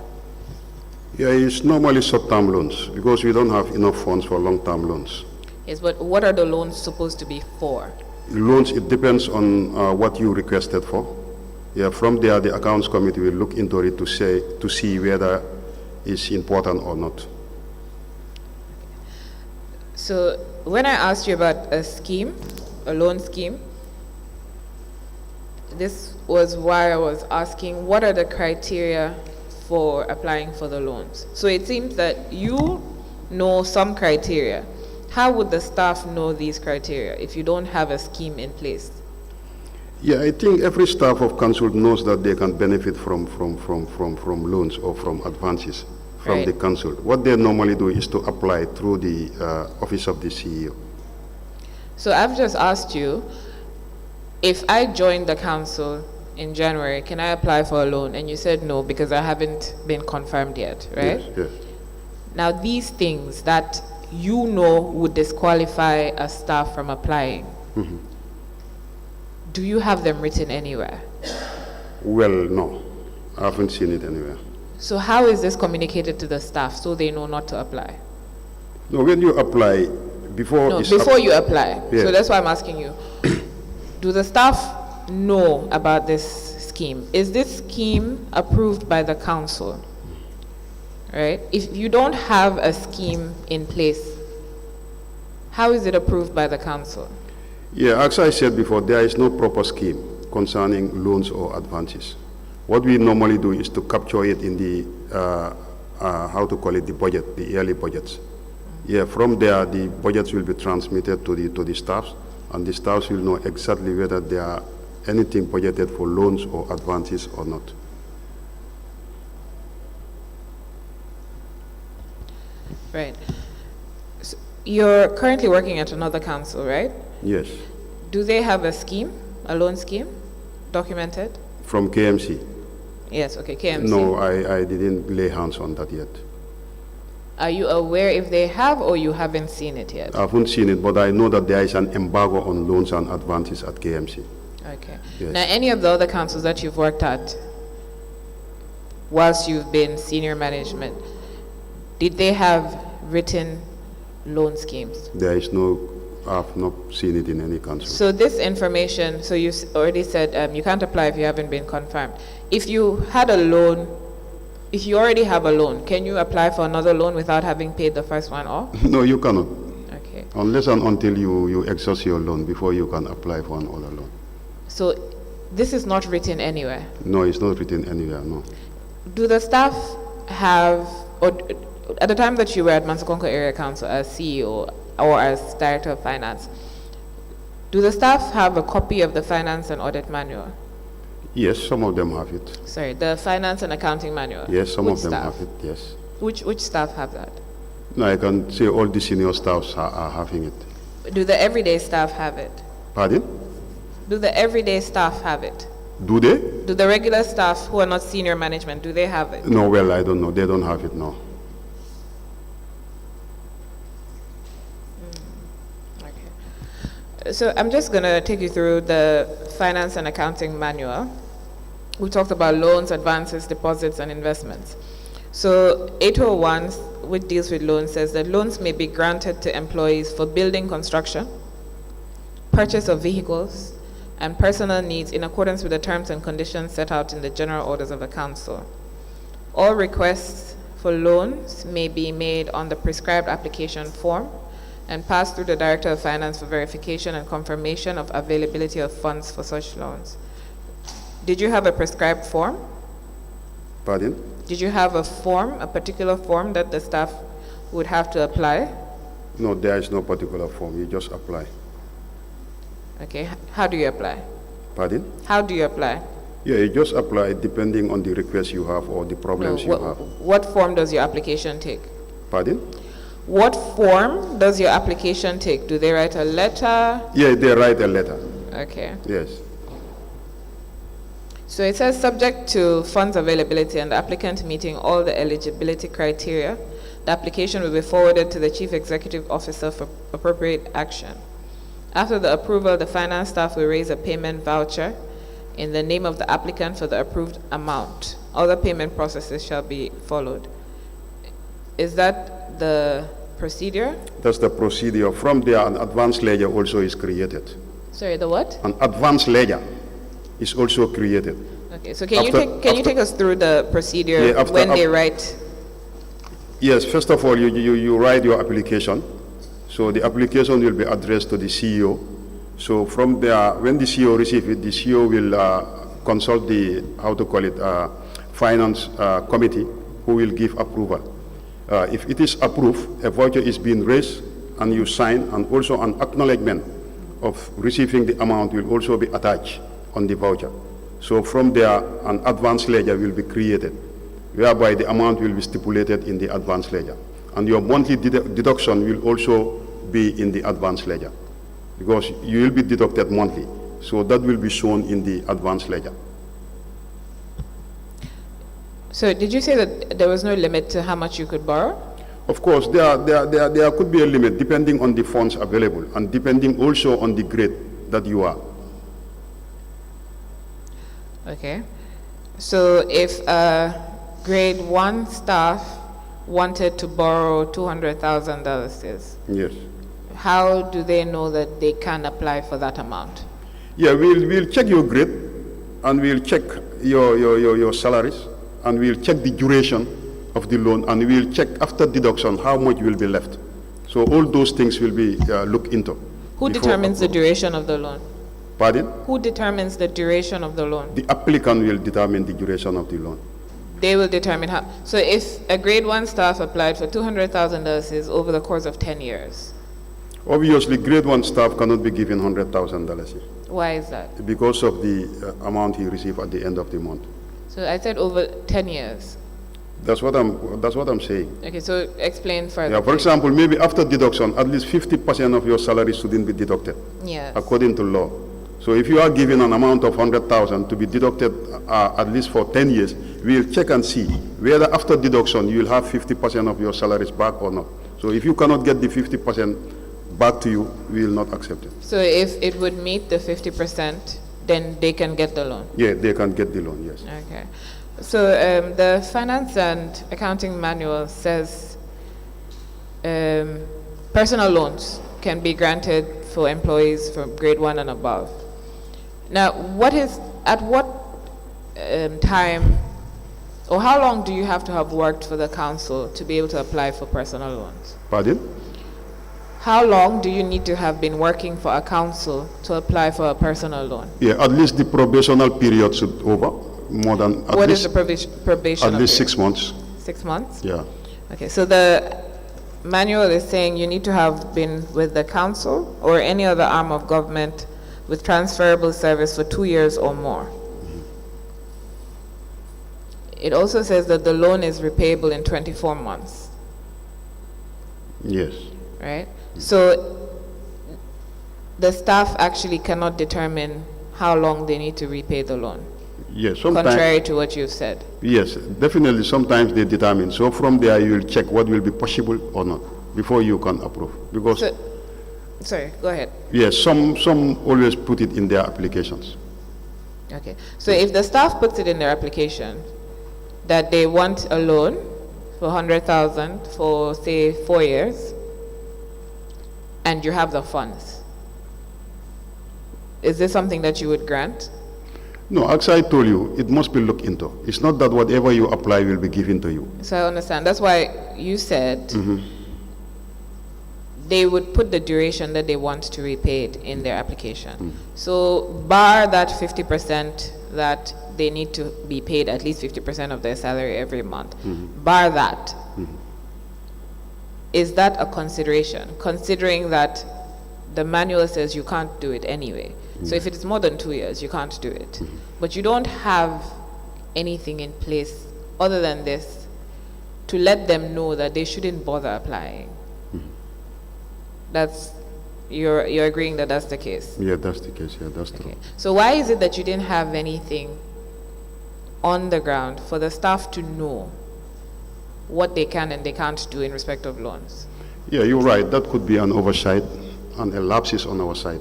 Yeah, it's normally short-term loans because we don't have enough funds for long-term loans. Yes, but what are the loans supposed to be for? Loans, it depends on what you requested for. Yeah, from there, the accounts committee will look into it to see whether it's important or not. So when I asked you about a scheme, a loan scheme, this was why I was asking, what are the criteria for applying for the loans? So it seems that you know some criteria. How would the staff know these criteria if you don't have a scheme in place? Yeah, I think every staff of council knows that they can benefit from loans or from advances from the council. What they normally do is to apply through the office of the CEO. So I've just asked you, if I joined the council in January, can I apply for a loan? And you said no, because I haven't been confirmed yet, right? Yes, yes. Now these things that you know would disqualify a staff from applying, Mm-hmm. do you have them written anywhere? Well, no. I haven't seen it anywhere. So how is this communicated to the staff so they know not to apply? No, when you apply, before... No, before you apply. Yeah. So that's why I'm asking you. Do the staff know about this scheme? Is this scheme approved by the council? Right? If you don't have a scheme in place, how is it approved by the council? Yeah, as I said before, there is no proper scheme concerning loans or advances. What we normally do is to capture it in the, the budget, the yearly budgets. Yeah, from there, the budgets will be transmitted to the staffs, and the staffs will know exactly whether there are anything budgeted for loans or advances or not. Right. So you're currently working at another council, right? Yes. Do they have a scheme, a loan scheme, documented? From KMC? Yes, okay, KMC. No, I didn't lay hands on that yet. Are you aware if they have or you haven't seen it yet? I haven't seen it, but I know that there is an embargo on loans and advances at KMC. Okay. Yes. Now, any of the other councils that you've worked at, whilst you've been senior management, did they have written loan schemes? There is no, I've not seen it in any council. So this information, so you already said you can't apply if you haven't been confirmed. If you had a loan, if you already have a loan, can you apply for another loan without having paid the first one off? No, you cannot. Okay. Unless and until you exhaust your loan before you can apply for another loan. So this is not written anywhere? No, it's not written anywhere, no. Do the staff have, or at the time that you were at Mansakonko Area Council as CEO or as Director of Finance, do the staff have a copy of the Finance and Audit Manual? Yes, some of them have it. Sorry, the Finance and Accounting Manual? Yes, some Which of them staff? have it, yes. Which staff have that? No, I can say all the senior staffs are having it. Do the everyday staff have it? Pardon? Do the everyday staff have it? Do they? Do the regular staff who are not senior management, do they have it? No, well, I don't know. They don't have it now. So I'm just going to take you through the finance and accounting manual. We talked about loans, advances, deposits, and investments. So 801, which deals with loans, says that loans may be granted to employees for building construction, purchase of vehicles, and personal needs in accordance with the terms and conditions set out in the general orders of the council. All requests for loans may be made on the prescribed application form and passed through the Director of Finance for verification and confirmation of availability of funds for such loans. Did you have a prescribed form? Pardon? Did you have a form, a particular form that the staff would have to apply? No, there is no particular form. You just apply. Okay, how do you apply? Pardon? How do you apply? Yeah, you just apply depending on the request you have or the problems you have. What form does your application take? Pardon? What form does your application take? Do they write a letter? Yeah, they write a letter. Okay. Yes. So it says subject to funds availability and the applicant meeting all the eligibility criteria, the application will be forwarded to the Chief Executive Officer for appropriate action. After the approval, the finance staff will raise a payment voucher in the name of the applicant for the approved amount. Other payment processes shall be followed. Is that the procedure? That's the procedure. From there, an advance ledger also is created. Sorry, the what? An advance ledger is also created. Okay, so can you take us through the procedure when they write? Yes, first of all, you write your application. So the application will be addressed to the CEO. So from there, when the CEO receives it, the CEO will consult the, finance committee who will give approval. If it is approved, a voucher is being raised and you sign, and also an acknowledgement of receiving the amount will also be attached on the voucher. So from there, an advance ledger will be created, whereby the amount will be stipulated in the advance ledger. And your monthly deduction will also be in the advance ledger, because you will be deducted monthly. So that will be shown in the advance ledger. So did you say that there was no limit to how much you could borrow? Of course, there could be a limit depending on the funds available and depending also on the grade that you are. Okay. So if a grade 1 staff wanted to borrow $200,000, yes, how do they know that they can apply for that amount? Yeah, we'll check your grade, and we'll check your salaries, and we'll check the duration of the loan, and we'll check after deduction how much will be left. So all those things will be looked into. Who determines the duration of the loan? Pardon? Who determines the duration of the loan? The applicant will determine the duration of the loan. They will determine how. So if a grade 1 staff applied for $200,000 over the course of 10 years? Obviously, grade 1 staff cannot be given $100,000. Why is that? Because of the amount he received at the end of the month. So I said over 10 years. That's what I'm saying. Okay, so explain further. Yeah, for example, maybe after deduction, at least 50% of your salary shouldn't be deducted. Yes. According to law. So if you are given an amount of 100,000 to be deducted at least for 10 years, we'll check and see whether after deduction you will have 50% of your salaries back or not. So if you cannot get the 50% back to you, we will not accept it. So if it would meet the 50%, then they can get the loan? Yeah, they can get the loan, yes. Okay. So the Finance and Accounting Manual says personal loans can be granted for employees from grade 1 and above. Now, at what time, or how long do you have to have worked for the council to be able to apply for personal loans? Pardon? How long do you need to have been working for a council to apply for a personal loan? Yeah, at least the probational period should over more than at What least, is the probation? At least 6 months. 6 months? Yeah. Okay, so the manual is saying you need to have been with the council or any other arm of government with transferable service for 2 years or more. It also says that the loan is repayable in 24 months. Yes. Right? So the staff actually cannot determine how long they need to repay the loan. Yes, sometimes. Contrary to what you've said. Yes, definitely sometimes they determine. So from there you will check what will be possible or not before you can approve. Because Sorry, go ahead. Yes, some always put it in their applications. Okay, so if the staff puts it in their application that they want a loan for 100,000 for say 4 years, and you have the funds, is this something that you would grant? No, as I told you, it must be looked into. It's not that whatever you apply will be given to you. So I understand. That's why you said they would put the duration that they want to repay it in their application. So bar that 50% that they need to be paid at least 50% of their salary every month, bar that, is that a consideration, considering that the manual says you can't do it anyway? So if it is more than 2 years, you can't do it. But you don't have anything in place other than this to let them know that they shouldn't bother applying. That's, you're agreeing that that's the case? Yeah, that's the case. Yeah, that's true. So why is it that you didn't have anything on the ground for the staff to know what they can and they can't do in respect of loans? Yeah, you're right. That could be an oversight and a lapses on our side.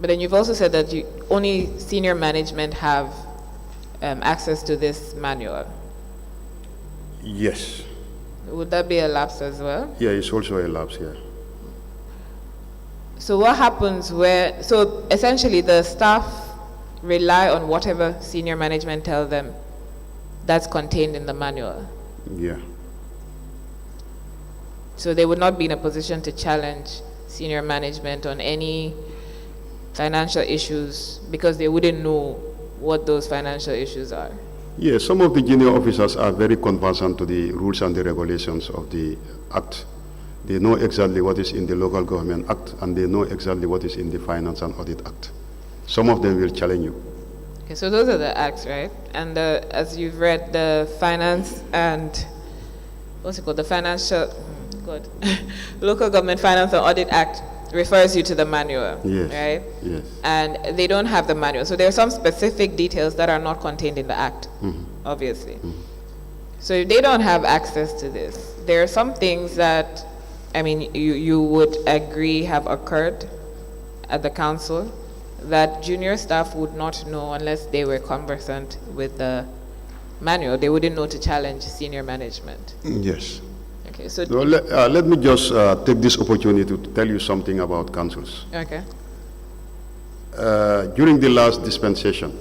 But then you've also said that only senior management have access to this manual. Yes. Would that be a lapse as well? Yeah, it's also a lapse, yeah. So what happens so essentially the staff rely on whatever senior management tell them that's contained in the manual? Yeah. So they would not be in a position to challenge senior management on any financial issues because they wouldn't know what those financial issues are? Yeah, some of the junior officers are very conversant to the rules and the regulations of the Act. They know exactly what is in the Local Government Act and they know exactly what is in the Finance and Audit Act. Some of them will challenge you. Okay, so those are the acts, right? And as you've read, the finance and, what's it called, the financial, Local Government Finance and Audit Act refers you to the manual, yes, right? Yes. And they don't have the manual. So there are some specific details that are not contained in the Act, obviously. So if they don't have access to this, there are some things that, I mean, you would agree have occurred at the council that junior staff would not know unless they were conversant with the manual. They wouldn't know to challenge senior management. Yes. Okay, so let me just take this opportunity to tell you something about councils. Okay. During the last dispensation,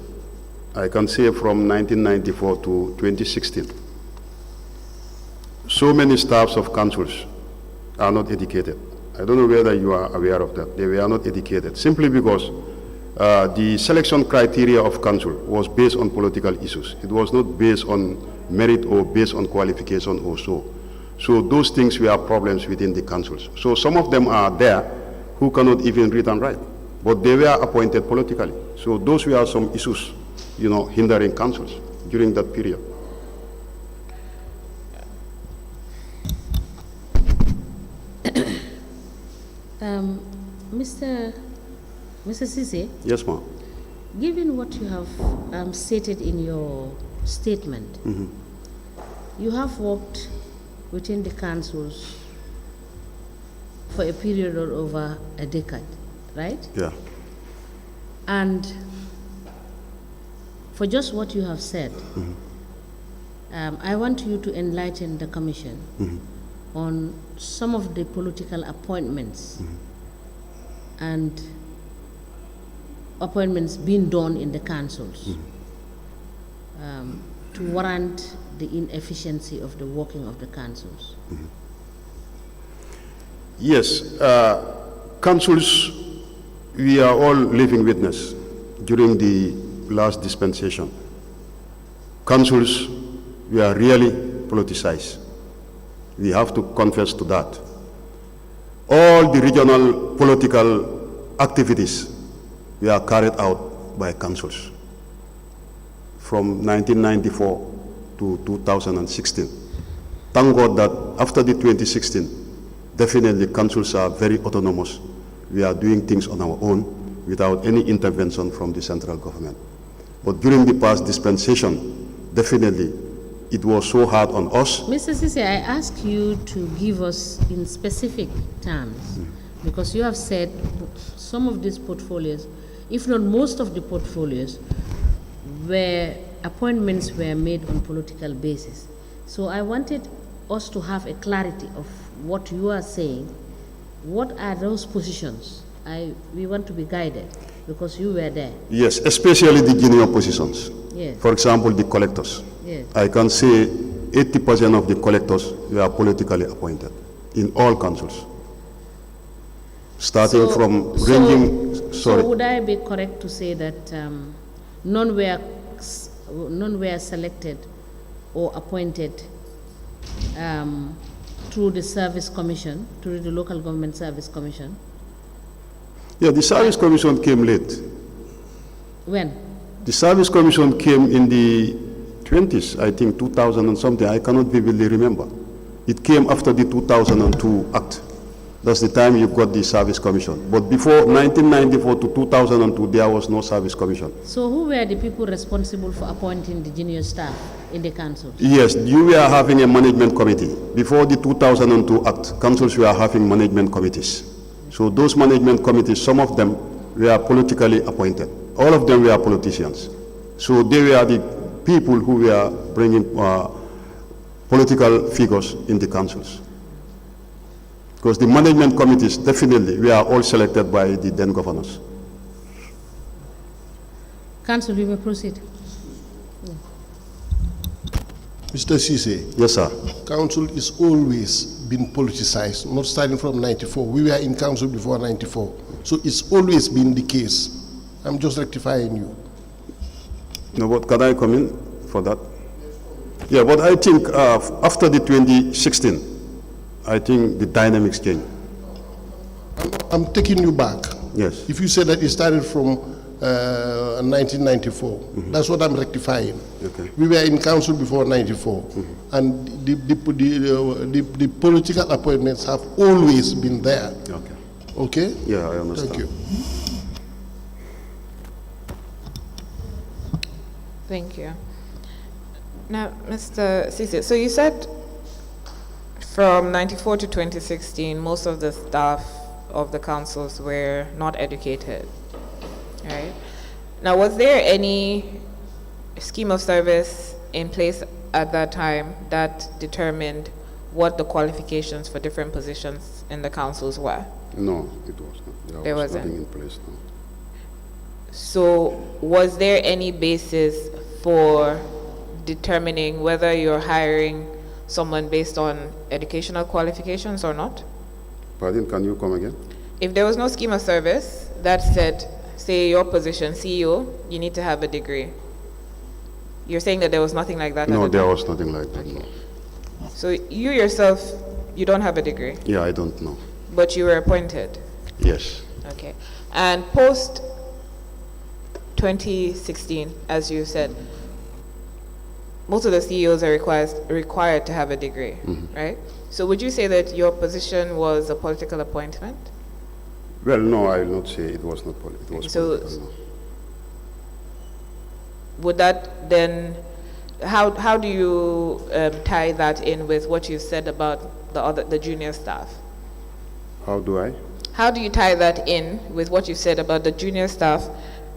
I can say from 1994 to 2016, so many staffs of councils are not educated. I don't know whether you are aware of that. They were not educated simply because the selection criteria of council was based on political issues. It was not based on merit or based on qualification or so. So those things were problems within the councils. So some of them are there who cannot even read and write, but they were appointed politically. So those were some issues, hindering councils during that period. Mr. Ceesay? Yes, ma'am. Given what you have stated in your statement, you have worked within the councils for a period of over a decade, right? Yeah. And for just what you have said, I want you to enlighten the Commission on some of the political appointments and appointments being done in the councils to warrant the inefficiency of the working of the councils. Yes, councils, we are all living witness during the last dispensation. Councils, we are really politicized. We have to confess to that. All the regional political activities we are carried out by councils from 1994 to 2016. Thank God that after the 2016, definitely councils are very autonomous. We are doing things on our own without any intervention from the central government. But during the past dispensation, definitely it was so hard on us. Mr. Ceesay, I ask you to give us in specific terms Because you have said some of these portfolios, if not most of the portfolios, where appointments were made on political basis. So I wanted us to have a clarity of what you are saying. What are those positions? We want to be guided because you were there. Yes, especially the junior positions. Yes. For example, the collectors. Yes. I can say 80% of the collectors were politically appointed in all councils. Starting from ranging, sorry. So would I be correct to say that none were selected or appointed through the service commission, through the local government service commission? Yeah, the service commission came late. When? The service commission came in the 20s, I think 2000 and something, I cannot vividly remember. It came after the 2002 Act. That's the time you got the service commission. But before 1994 to 2002, there was no service commission. So who were the people responsible for appointing the junior staff in the council? Yes, you were having a management committee. Before the 2002 Act, councils were having management committees. So those management committees, some of them were politically appointed. All of them were politicians. So they were the people who were bringing political figures in the councils. Because the management committees, definitely, we are all selected by the then governors. Council, you may proceed. Mr. Ceesay. Yes, sir. Council is always been politicized, not starting from 94. We were in council before 94. So it's always been the case. I'm just rectifying you. No, but can I come in for that? Yeah, but I think after the 2016, I think the dynamics changed. I'm taking you back. Yes. If you say that it started from 1994, that's what I'm rectifying. Okay. We were in council before 94, and the political appointments have always been there. Okay. Okay? Yeah, I understand. Thank you. Thank you. Now, Mr. Ceesay, so you said from 94 to 2016, most of the staff of the councils were not educated, right? Now, was there any scheme of service in place at that time that determined what the qualifications for different positions in the councils were? No, it was not. There was nothing in place. No. So, was there any basis for determining whether you're hiring someone based on educational qualifications or not? Pardon, can you come again? If there was no scheme of service that said, say your position, CEO, you need to have a degree, you're saying that there was nothing like that? No, there was nothing like that, no. So you yourself, you don't have a degree? Yeah, I don't know. But you were appointed? Yes. Okay. And post 2016, as you said, most of the CEOs are required to have a degree, right? So would you say that your position was a political appointment? Well, no, I will not say it was not political. It was political, no. Would that then, how do you tie that in with what you said about the junior staff? How do I? How do you tie that in with what you said about the junior staff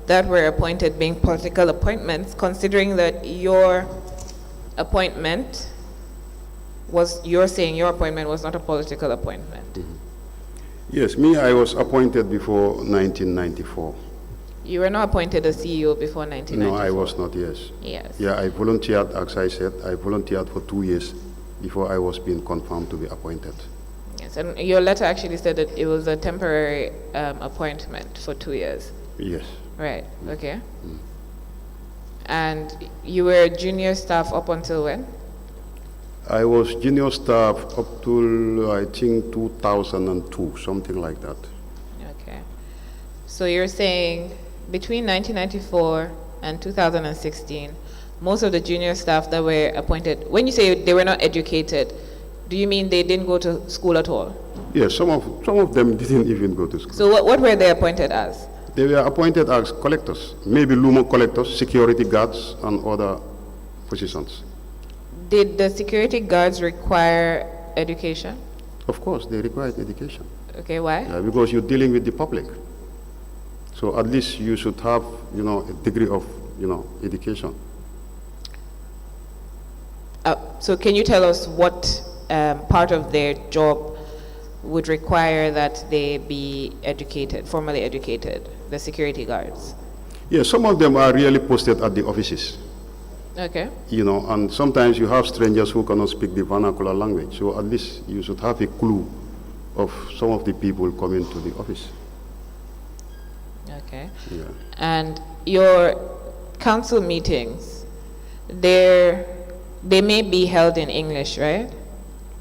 that were appointed being political appointments, considering that your appointment was, you're saying your appointment was not a political appointment? Yes, me, I was appointed before 1994. You were not appointed a CEO before 1994? No, I was not, yes. Yes. Yeah, I volunteered, as I said, I volunteered for 2 years before I was being confirmed to be appointed. Yes, and your letter actually said that it was a temporary appointment for 2 years. Yes. Right, okay. And you were junior staff up until when? I was junior staff up to, I think, 2002, something like that. Okay. So you're saying between 1994 and 2016, most of the junior staff that were appointed, when you say they were not educated, do you mean they didn't go to school at all? Yes, some of them didn't even go to school. So what were they appointed as? They were appointed as collectors, maybe Lumo collectors, security guards, and other positions. Did the security guards require education? Of course, they require education. Okay, why? Because you're dealing with the public. So at least you should have, a degree of, education. So can you tell us what part of their job would require that they be educated, formally educated, the security guards? Yeah, some of them are really posted at the offices. Okay. And sometimes you have strangers who cannot speak the vernacular language. So at least you should have a clue of some of the people coming to the office. Okay. Yeah. And your council meetings, they may be held in English, right?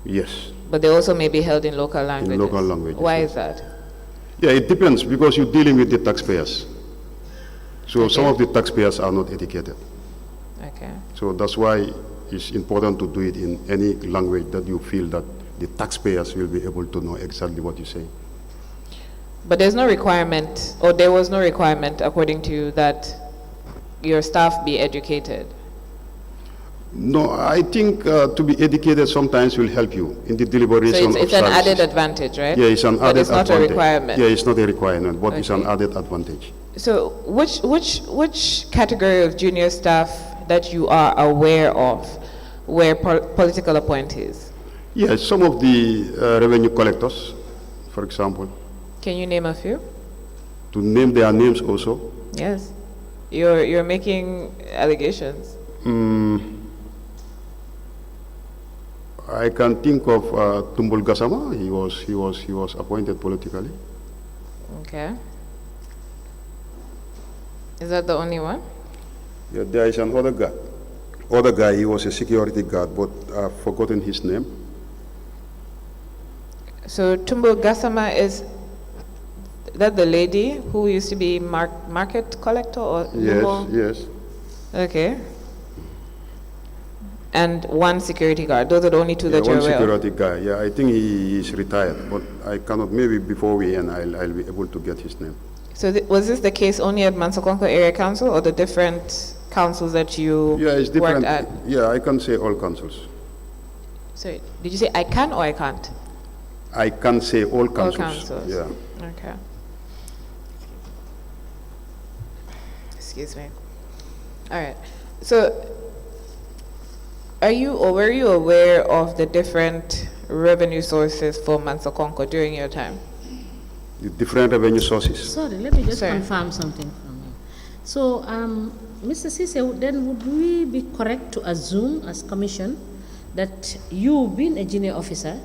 Yes. But they also may be held in local languages. In local languages. Why yes. is that? Yeah, it depends because you're dealing with the taxpayers. So Okay. some of the taxpayers are not educated. Okay. So that's why it's important to do it in any language that you feel that the taxpayers will be able to know exactly what you say. But there's no requirement, or there was no requirement, according to you, that your staff be educated. No, I think to be educated sometimes will help you in the deliberation So of it's an services. added advantage, right? Yeah, it's an But added it's not advantage. a requirement. Yeah, it's not a requirement, but it's an Okay. added advantage. So which category of junior staff that you are aware of were political appointees? Yeah, some of the revenue collectors, for example, Can you name a few? to name their names also. Yes. You're making allegations. I can think of Tumbul Gassama. He was appointed politically. Okay. Is that the only one? Yeah, there is another guy. Other guy, he was a security guard, but I've forgotten his name. So Tumbo Gassama, is that the lady who used to be market collector or Yes, Lumo? yes. Okay. And one security guard. Those are the only two Yeah, that you're one aware of. security guy. Yeah, I think he is retired, but I cannot. Maybe before we end, I'll be able to get his name. So was this the case only at Mansakonko Area Council or the different councils that you Yeah, it's different. worked at? Yeah, I can say all councils. Sorry, did you say I can or I can't? I can say all councils. All councils. Yeah. Okay. Excuse me. All right. So, were you aware of the different revenue sources for Mansakonko during your time? The different revenue sources. Sorry, let me just Sorry. confirm something from you. So, Mr. Ceesay, then would we be correct to assume as commission that you, being a junior officer,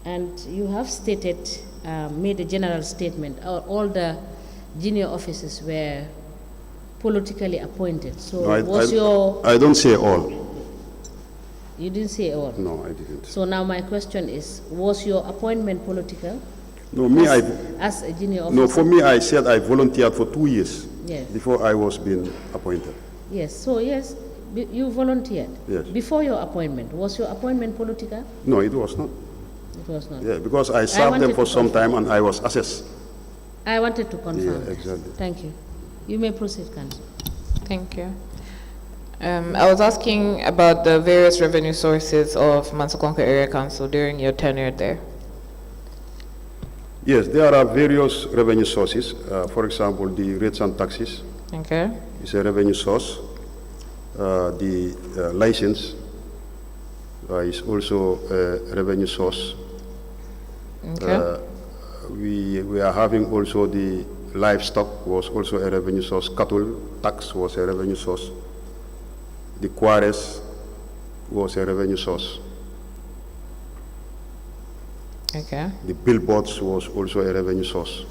and you have stated, made a general statement, all the junior officers were politically appointed. So No, I don't say all. You didn't say all? No, I didn't. So now my question is, was your appointment political? No, me, as a junior officer? No, for me, I said I volunteered for 2 years Yes. before I was being appointed. Yes, so yes, you volunteered. Yes. Before your appointment, was your appointment political? No, it was not. It was not. Yeah, because I served them wanted for to some confirm. time and I was assessed. I wanted to confirm. Yeah, exactly. Thank you. You may proceed, Council. Thank you. I was asking about the various revenue sources of Mansakonko Area Council during your tenure there. Yes, there are various revenue sources. For example, the rates and taxes Okay. is a revenue source. The license is also a revenue source. Okay. We are having also the livestock was also a revenue source. Cattle tax was a revenue source. The quarries was a revenue source. Okay. The billboards was also a revenue source.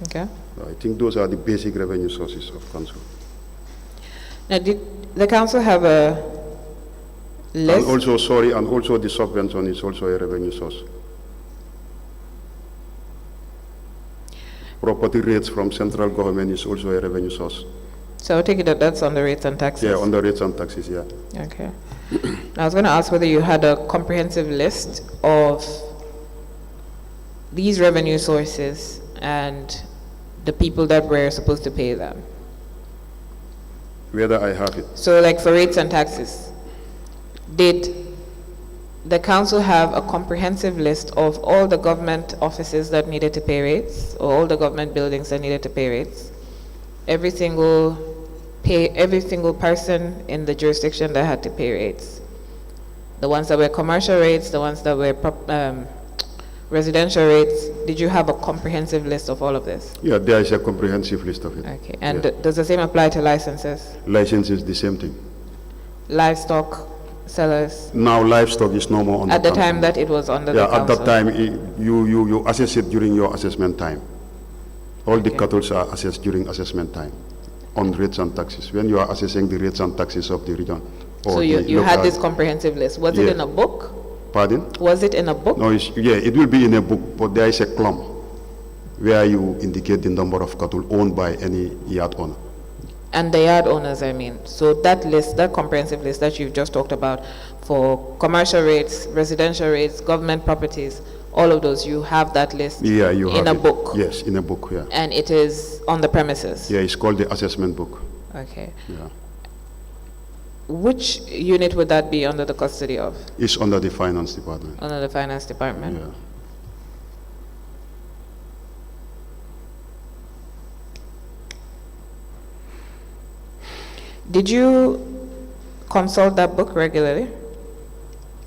Okay. I think those are the basic revenue sources of council. Now, did the council have a list? And also the subvention is also a revenue source. Property rates from central government is also a revenue source. So I take it that that's on the rates and taxes? Yeah, on the rates and taxes, yeah. Okay. I was going to ask whether you had a comprehensive list of these revenue sources and the people that were supposed to pay them. Whether I have it. So like for rates and taxes, did the council have a comprehensive list of all the government offices that needed to pay rates, or all the government buildings that needed to pay rates. Every single person in the jurisdiction that had to pay rates. The ones that were commercial rates, the ones that were residential rates. Did you have a comprehensive list of all of this? Yeah, there is a comprehensive list of it. Okay, and Yeah. does the same apply to licenses? Licenses, the same thing. Livestock sellers? Now livestock is no more on At the the council. time that it was under the Yeah, council? at that time, you assess it during your assessment time. All the cattle are assessed during assessment time on rates and taxes. When you are assessing the rates and taxes of the region. Or So you the had local- this comprehensive list. Was it Yeah. in a book? Pardon? Was it in a book? No, yeah, it will be in a book, but there is a column where you indicate the number of cattle owned by any yard owner. And the yard owners, I mean. So that list, that comprehensive list that you've just talked about for commercial rates, residential rates, government properties, all of those, you have that list Yeah, you have in a it. book. Yes, in a book, yeah. And it is on the premises. Yeah, it's called the assessment book. Okay. Yeah. Which unit would that be under the custody of? It's under the finance department. Under the finance department? Yeah. Did you consult that book regularly?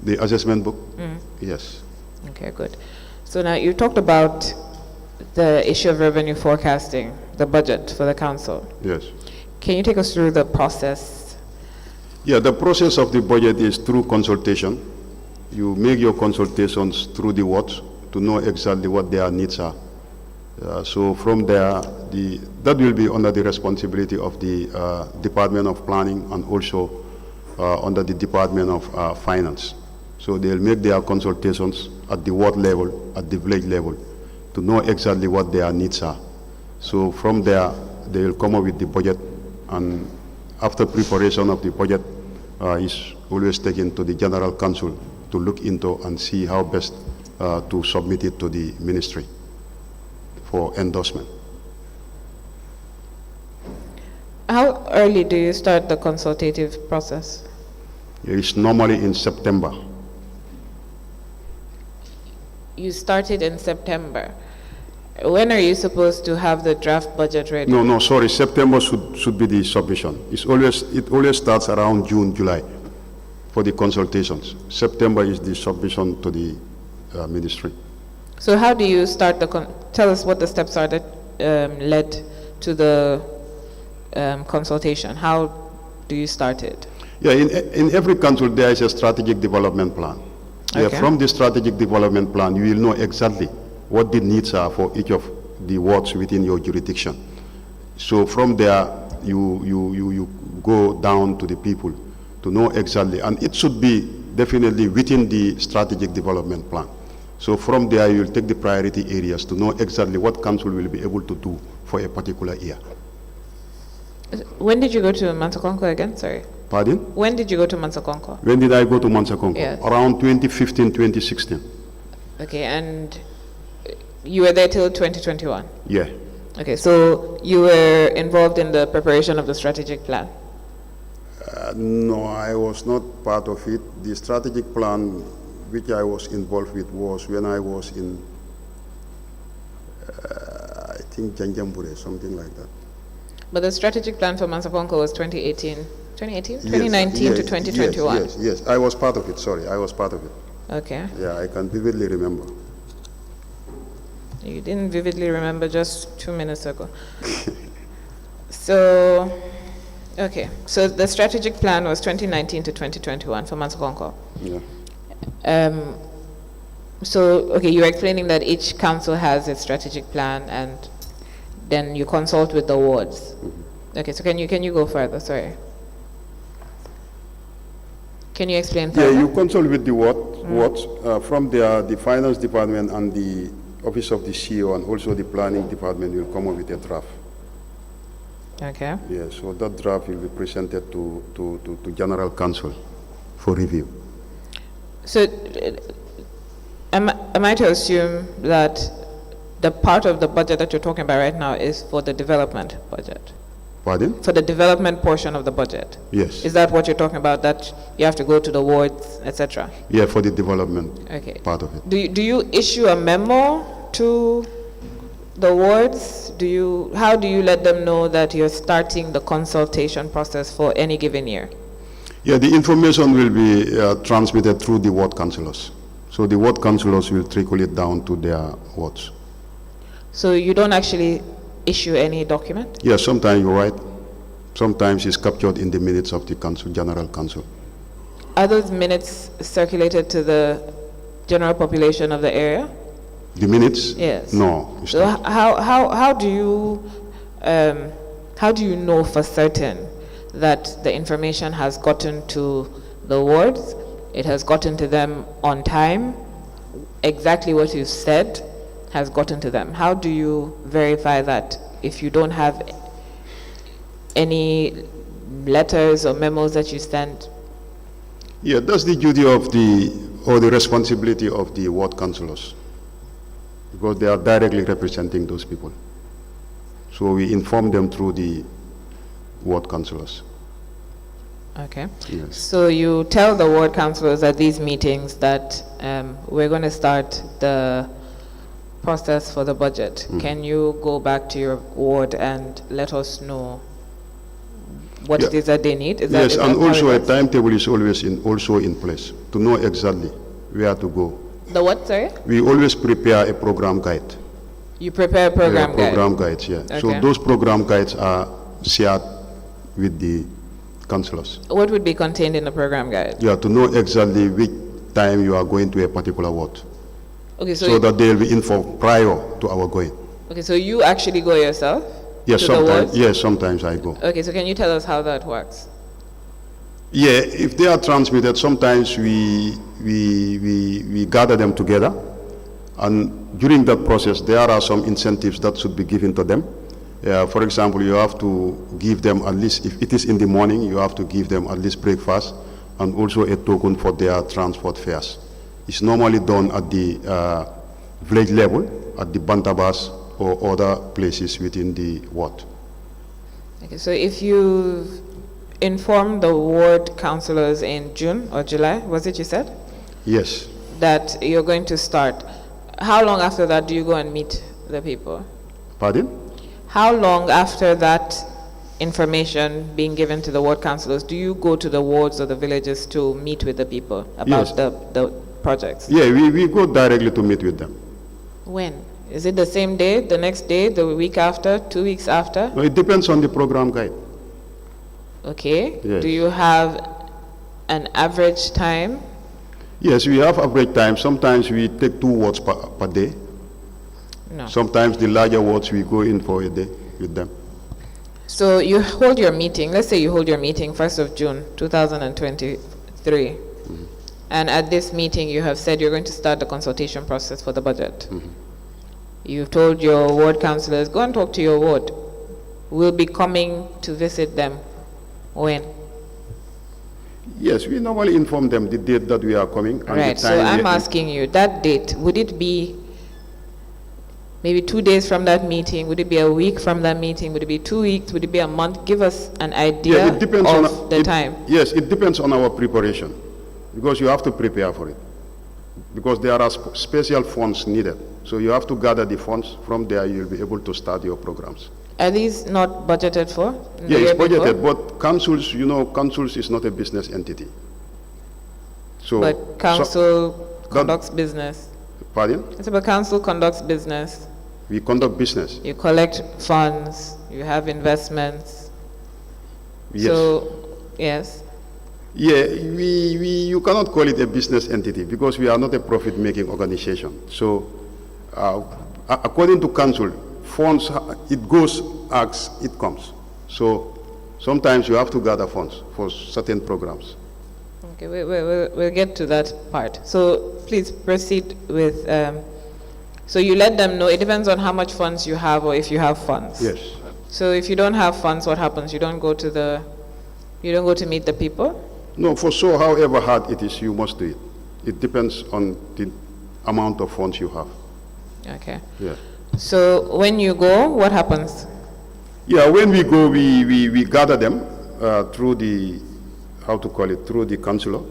The assessment book? Mm. Yes. Okay, good. So now you talked about the issue of revenue forecasting, the budget for the council. Yes. Can you take us through the process? Yeah, the process of the budget is through consultation. You make your consultations through the wards to know exactly what their needs are. So from there, that will be under the responsibility of the Department of Planning and also under the Department of Finance. So they'll make their consultations at the ward level, at the village level, to know exactly what their needs are. So from there, they will come up with the budget, and after preparation of the budget is always taken to the General Council to look into and see how best to submit it to the ministry for endorsement. How early do you start the consultative process? It's normally in September. You started in September. When are you supposed to have the draft budget ready? No, sorry, September should be the submission. It always starts around June, July for the consultations. September is the submission to the ministry. So how do you start tell us what the steps are that led to the consultation. How do you start it? Yeah, in every council there is a strategic development plan. Yeah, Okay. from the strategic development plan, you will know exactly what the needs are for each of the wards within your jurisdiction. So from there, you go down to the people to know exactly, and it should be definitely within the strategic development plan. So from there, you'll take the priority areas to know exactly what council will be able to do for a particular year. When did you go to Mansakonko again? Sorry. Pardon? When did you go to Mansakonko? When did I go to Mansakonko? Yes. Around 2015, 2016. Okay, and you were there till 2021? Yeah. Okay, so you were involved in the preparation of the strategic plan? No, I was not part of it. The strategic plan which I was involved with was when I was in, I think, Janjambure, something like that. But the strategic plan for Mansakonko was 2018, 2018? Yes, 2019 to yes, 2021? Yes. I was part of it, sorry. I was part of it. Okay. Yeah, I can vividly remember. You didn't vividly remember just 2 minutes ago. So, okay. So the strategic plan was 2019 to 2021 for Mansakonko. Yeah. So, okay, you're explaining that each council has its strategic plan and then you consult with the wards. Mm-hmm. Okay, so can you go further? Sorry. Can you explain Yeah, further? you consult with the wards. From there, the finance department and the office of the CEO and also the planning department will come up with a draft. Okay. Yeah, so that draft will be presented to General Council for review. So, am I to assume that the part of the budget that you're talking about right now is for the development budget? Pardon? For the development portion of the budget? Yes. Is that what you're talking about, that you have to go to the wards, etc.? Yeah, for the development part of it. Do you issue a memo to the wards? How do you let them know that you're starting the consultation process for any given year? Yeah, the information will be transmitted through the ward councillors. So the ward councillors will trickle it down to their wards. So you don't actually issue any document? Yeah, sometimes you're right. Sometimes it's captured in the minutes of the council, general council. Are those minutes circulated to the general population of the area? The minutes? Yes. No. So how do you know for certain that the information has gotten to the wards, it has gotten to them on time, exactly what you said has gotten to them? How do you verify that if you don't have any letters or memos that you send? Yeah, that's the duty of the responsibility of the ward councillors, because they are directly representing those people. So we inform them through the ward councillors. Okay. Yes. So you tell the ward councillors at these meetings that we're going to start the process for the budget. Can you go back to your ward and let us know what it is that they need? Yes, and also a timetable is always in place to know exactly where to go. The what, sorry? We always prepare a program guide. You prepare a program guide? Program guides, yeah. Okay. So those program guides are shared with the councillors. What would be contained in the program guide? Yeah, to know exactly which time you are going to a particular ward. Okay, so that they will be informed prior to our going. Okay, so you actually go yourself? Yes, to the sometimes. wards? Yes, sometimes I go. Okay, so can you tell us how that works? Yeah, if they are transmitted, sometimes we gather them together, and during that process, there are some incentives that should be given to them. For example, you have to give them at least, if it is in the morning, you have to give them at least breakfast and also a token for their transport fares. It's normally done at the village level, at the bantabas or other places within the ward. Okay, so if you inform the ward councillors in June or July, was it you said? Yes. That you're going to start, how long after that do you go and meet the people? Pardon? How long after that information being given to the ward councillors do you go to the wards or the villages to meet with the people about the projects? Yeah, we go directly to meet with them. When? Is it the same day, the next day, the week after, 2 weeks after? No, it depends on the program guide. Okay. Yes. Do you have an average time? Yes, we have average time. Sometimes we take 2 wards per day. No. Sometimes the larger wards we go in for a day with them. So you hold your meeting, let's say you hold your meeting 1st of June 2023. And at this meeting you have said you're going to start the consultation process for the budget. You've told your ward councillors, go and talk to your ward. We'll be coming to visit them. When? Yes, we normally inform them the date that we are coming. And right, the so time I'm asking you, that date, would it be maybe 2 days from that meeting? Would it be a week from that meeting? Would it be 2 weeks? Would it be a month? Give us an idea it depends of the time. Yes, it depends on our preparation, because you have to prepare for it. Because there are special funds needed. So you have to gather the funds. From there, you'll be able to start your programs. Are these not budgeted for? Yeah, it's budgeted, but councils, you know, councils is not a business entity. So, but council conducts business. Pardon? It's about council conducts business. We conduct business. You collect funds, you have investments. Yes. So, yes. Yeah, you cannot call it a business entity because we are not a profit-making organization. So, according to council, funds, it goes as it comes. So, sometimes you have to gather funds for certain programs. Okay, we'll get to that part. So, please proceed with, so you let them know, it depends on how much funds you have or if you have funds. Yes. So if you don't have funds, what happens? You don't go to meet the people? No, for sure, however hard it is, you must do it. It depends on the amount of funds you have. Okay. Yeah. So when you go, what happens? Yeah, when we go, we gather them through the, through the councillor.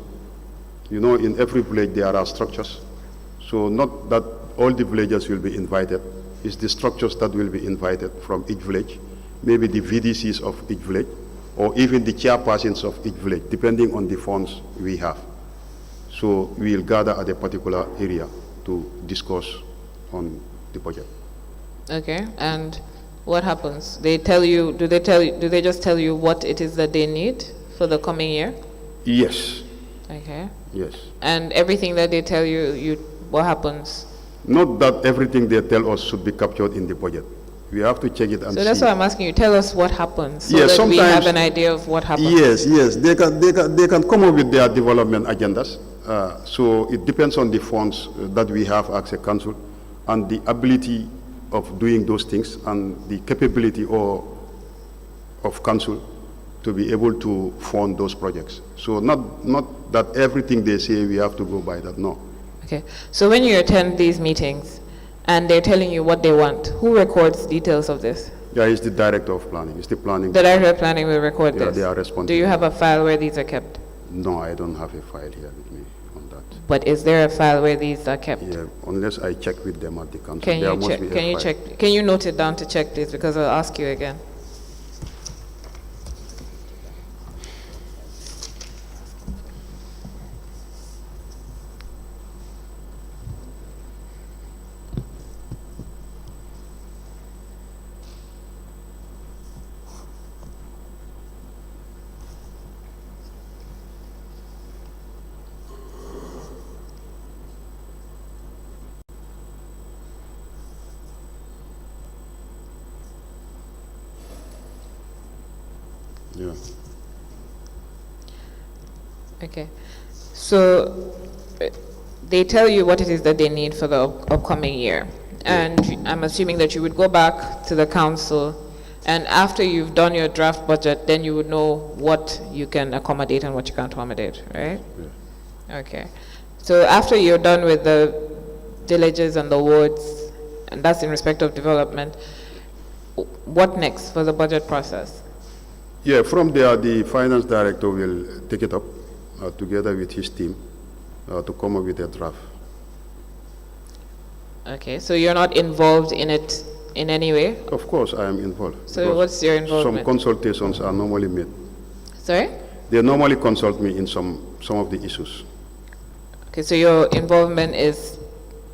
You know, in every village there are structures. So not that all the villagers will be invited. It's the structures that will be invited from each village, maybe the VDCs of each village, or even the chairpersons of each village, depending on the funds we have. So we will gather at a particular area to discuss on the budget. Okay, and what happens? They tell you, do they just tell you what it is that they need for the coming year? Yes. Okay. Yes. And everything that they tell you, what happens? Not that everything they tell us should be captured in the budget. We have to check it and see. So that's why I'm asking you, tell us what happens, so yes, that we have an idea of what happens. Yes, they can come up with their development agendas. So it depends on the funds that we have as a council and the ability of doing those things and the capability of council to be able to fund those projects. So not that everything they say we have to go by that, no. Okay, so when you attend these meetings and they're telling you what they want, who records details of this? Yeah, it's the director of planning, it's the planning. The director of planning will record yeah, this? They are responsible. Do you have a file where these are kept? No, I don't have a file here with me on that. But is there a file where these are kept? Yeah, unless I check with them at the council. Can you check? Can you check? Can you note it down to check, please? Because I'll ask you again. Yeah. Okay. So they tell you what it is that they need for the upcoming year. And I'm assuming that you would go back to the council, and after you've done your draft budget, then you would know what you can accommodate and what you can't accommodate, right? Yeah. Okay. So after you're done with the villages and the wards, and that's in respect of development, what next for the budget process? Yeah, from there, the finance director will take it up together with his team to come up with a draft. Okay, so you're not involved in it in any way? Of course, I am involved. So what's your involvement? Some consultations are normally made. Sorry? They normally consult me in some of the issues. Okay, so your involvement is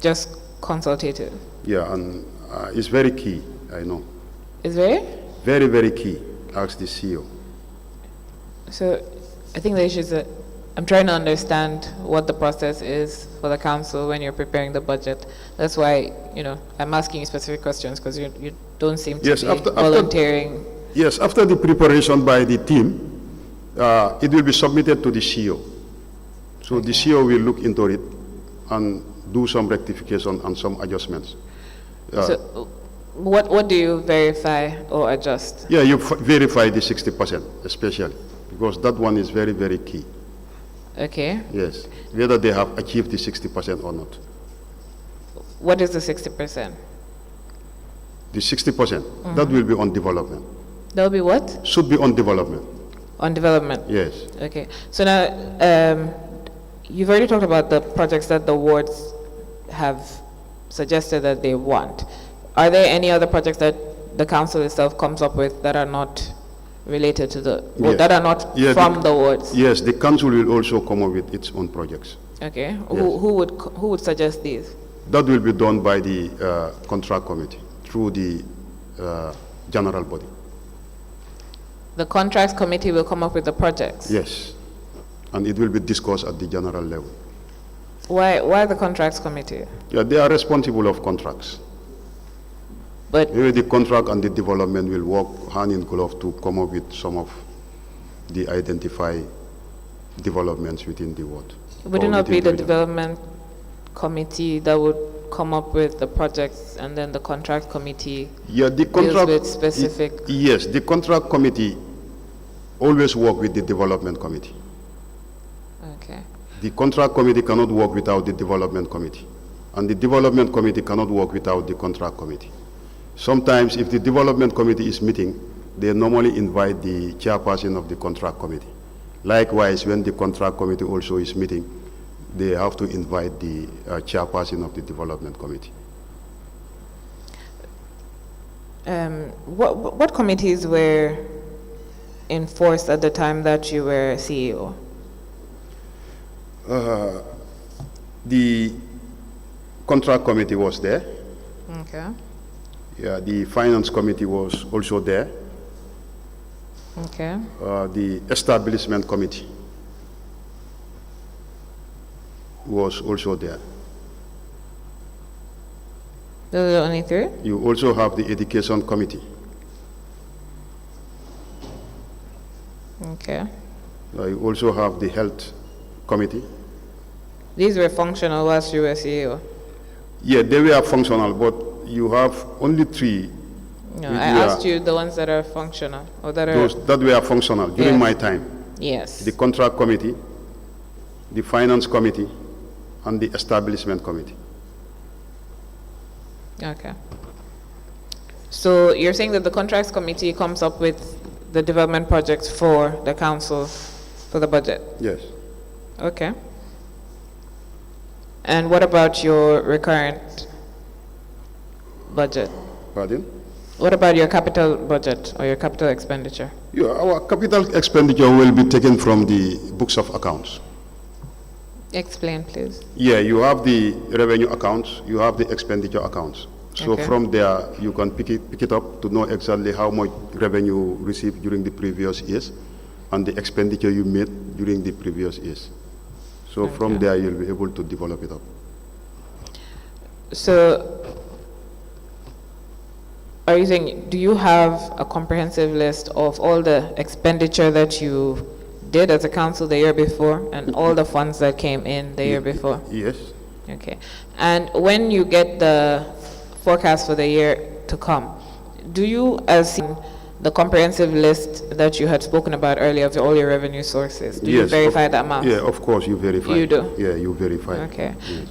just consultative? Yeah, and it's very key, I know. It's very? Very, very key. Ask the CEO. So I think the issue is that I'm trying to understand what the process is for the council when you're preparing the budget. That's why, you know, I'm asking you specific questions, because you don't seem to be volunteering. Yes, after the preparation by the team, it will be submitted to the CEO. So okay. The CEO will look into it and do some rectification and some adjustments. So what do you verify or adjust? Yeah, you verify the 60%, especially, because that one is very, very key. Okay. Yes, whether they have achieved the 60% or not. What is the 60%? The 60%, that will be on development. That will be what? Should be on development. On development? Yes. Okay. So now, you've already talked about the projects that the wards have suggested that they want. Are there any other projects that the council itself comes up with that are not related to the, or that are not from the wards? Yes, the council will also come up with its own projects. Okay. Yes. Who would suggest these? That will be done by the contract committee through the general body. The contracts committee will come up with the projects? Yes, and it will be discussed at the general level. Why the contracts committee? Yeah, they are responsible of contracts. But maybe the contract and the development will work hand in glove to come up with some of the identified developments within the ward. Would it not be the development committee that would come up with the projects, and then the contract committee the contract, deals with specific? Yes, the contract committee always work with the development committee. Okay. The contract committee cannot work without the development committee, and the development committee cannot work without the contract committee. Sometimes if the development committee is meeting, they normally invite the chairperson of the contract committee. Likewise, when the contract committee also is meeting, they have to invite the chairperson of the development committee. What committees were in force at the time that you were CEO? The contract committee was there. Okay. Yeah, the finance committee was also there. Okay. The establishment committee was also there. Those are the only three? You also have the education committee. Okay. You also have the health committee. These were functional whilst you were CEO? Yeah, they were functional, but you have only three. No, I asked you the ones that are functional, or that are... Those that were functional during Yes. my time. Yes. The contract committee, the finance committee, and the establishment committee. Okay. So you're saying that the contracts committee comes up with the development projects for the council for the budget? Yes. Okay. And what about your recurrent budget? Pardon? What about your capital budget or your capital expenditure? Yeah, our capital expenditure will be taken from the books of accounts. Explain, please. Yeah, you have the revenue accounts, you have the expenditure accounts. So Okay. from there, you can pick it up to know exactly how much revenue you received during the previous years and the expenditure you made during the previous years. So from there, you'll be able to develop it up. So, are you saying, do you have a comprehensive list of all the expenditure that you did as a council the year before and all the funds that came in the year before? Yes. Okay. And when you get the forecast for the year to come, do you, as the comprehensive list that you had spoken about earlier of all your revenue sources, do you Yes, verify the amount? Yeah, of course you verify. You do? Yeah, you verify. Okay. Yes.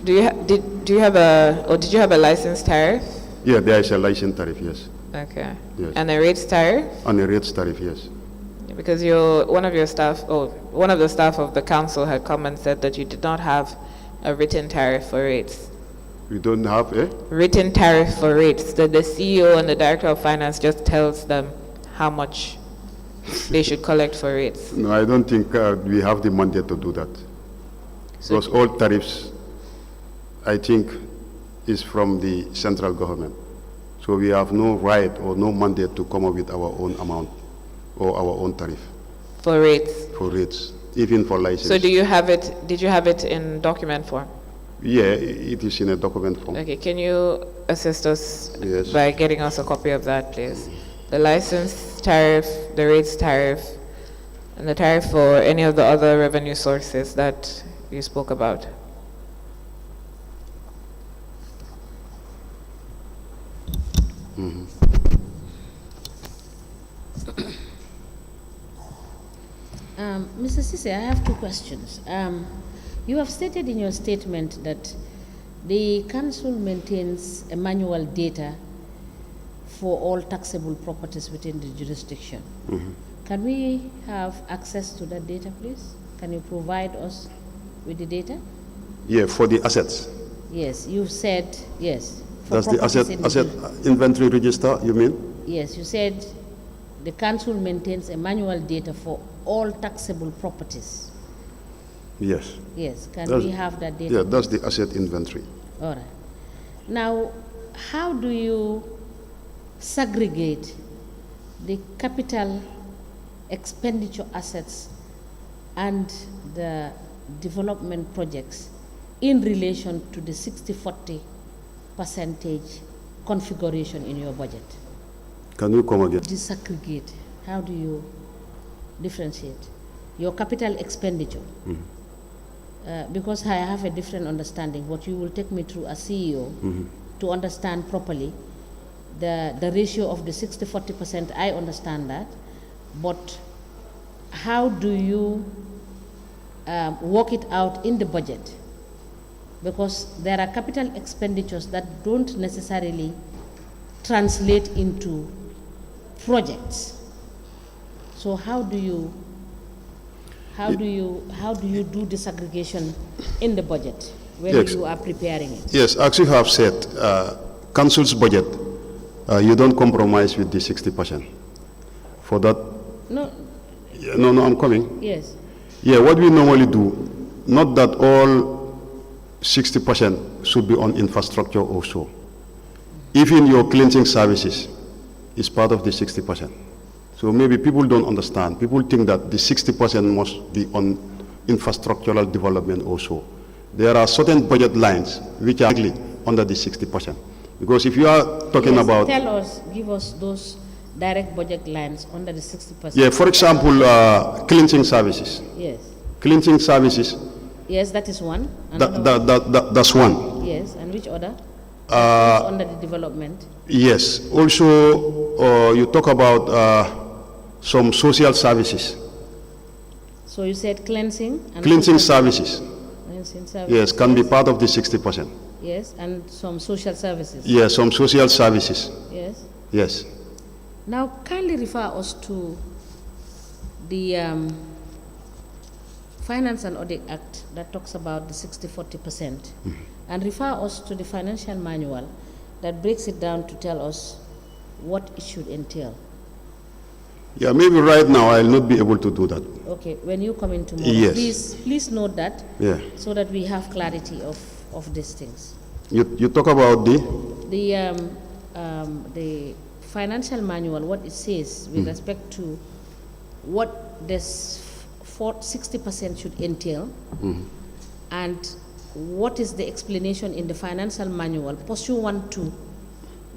Do you have a license tariff? Yeah, there is a license tariff, yes. Okay. Yes. And a rates tariff? And a rates tariff, yes. Because one of the staff of the council had come and said that you did not have a written tariff for rates. We don't have a Written tariff for rates. That the CEO and the director of finance just tells them how much they should collect for rates. No, I don't think we have the mandate to do that. Because all tariffs, I think, is from the central government. So we have no right or no mandate to come up with our own amount or our own tariff. For rates? For rates, even for license. So did you have it in document form? Yeah, it is in a document form. Okay, can you assist us Yes. by getting us a copy of that, please? The license tariff, the rates tariff, and the tariff for any of the other revenue sources that you spoke about. Mhm. Mr. Ceesay, I have two questions. You have stated in your statement that the council maintains a manual data for all taxable properties within the jurisdiction. Mhm. Can we have access to that data, please? Can you provide us with the data? Yeah, for the assets. Yes, you said, yes. for That's the properties asset in inventory register, you mean? Yes, you said the council maintains a manual data for all taxable properties. Yes. Yes, can That's- we have that data? Yeah, that's the asset inventory. All right. Now, how do you segregate the capital expenditure assets and the development projects in relation to the 60-40 percentage configuration in your budget? Can you come again? Disaggregate. How do you differentiate your capital expenditure? Mhm. Because I have a different understanding. What you will take me through as CEO Mhm. to understand properly the ratio of the 60-40%, I understand that, but how do you work it out in the budget? Because there are capital expenditures that don't necessarily translate into projects. So how do you do disaggregation in the budget when Yes. you are preparing it? Yes, as you have said, council's budget, you don't compromise with the 60%. For that, No. yeah, no, I'm coming. Yes. Yeah, what we normally do, not that all 60% should be on infrastructure also. Even your cleansing services is part of the 60%. So maybe people don't understand. People think that the 60% must be on infrastructural development also. There are certain budget lines which are actually under the 60%. Because if you are talking Yes, about... give us those direct budget lines under the 60%. Yeah, for example, cleansing services. Yes. Cleansing services, Yes, that is one. that's one. Yes, and which other? Under the development. Yes. Also, you talk about some social services. So you said cleansing? And Cleansing social- services. Cleansing services. Yes, can be part of the 60%. Yes, and some social services. Yes, some social services. Yes. Yes. Now, kindly refer us to the Finance and Audit Act that talks about the 60-40%, and refer us to the financial manual that breaks it down to tell us what it should entail. Yeah, maybe right now I'll not be able to do that. Okay, when you come in tomorrow, Yes. please note that, Yeah. so that we have clarity of these things. You talk about the financial manual, what it says with respect to what this 60% should entail, and what is the explanation in the financial manual pursuant to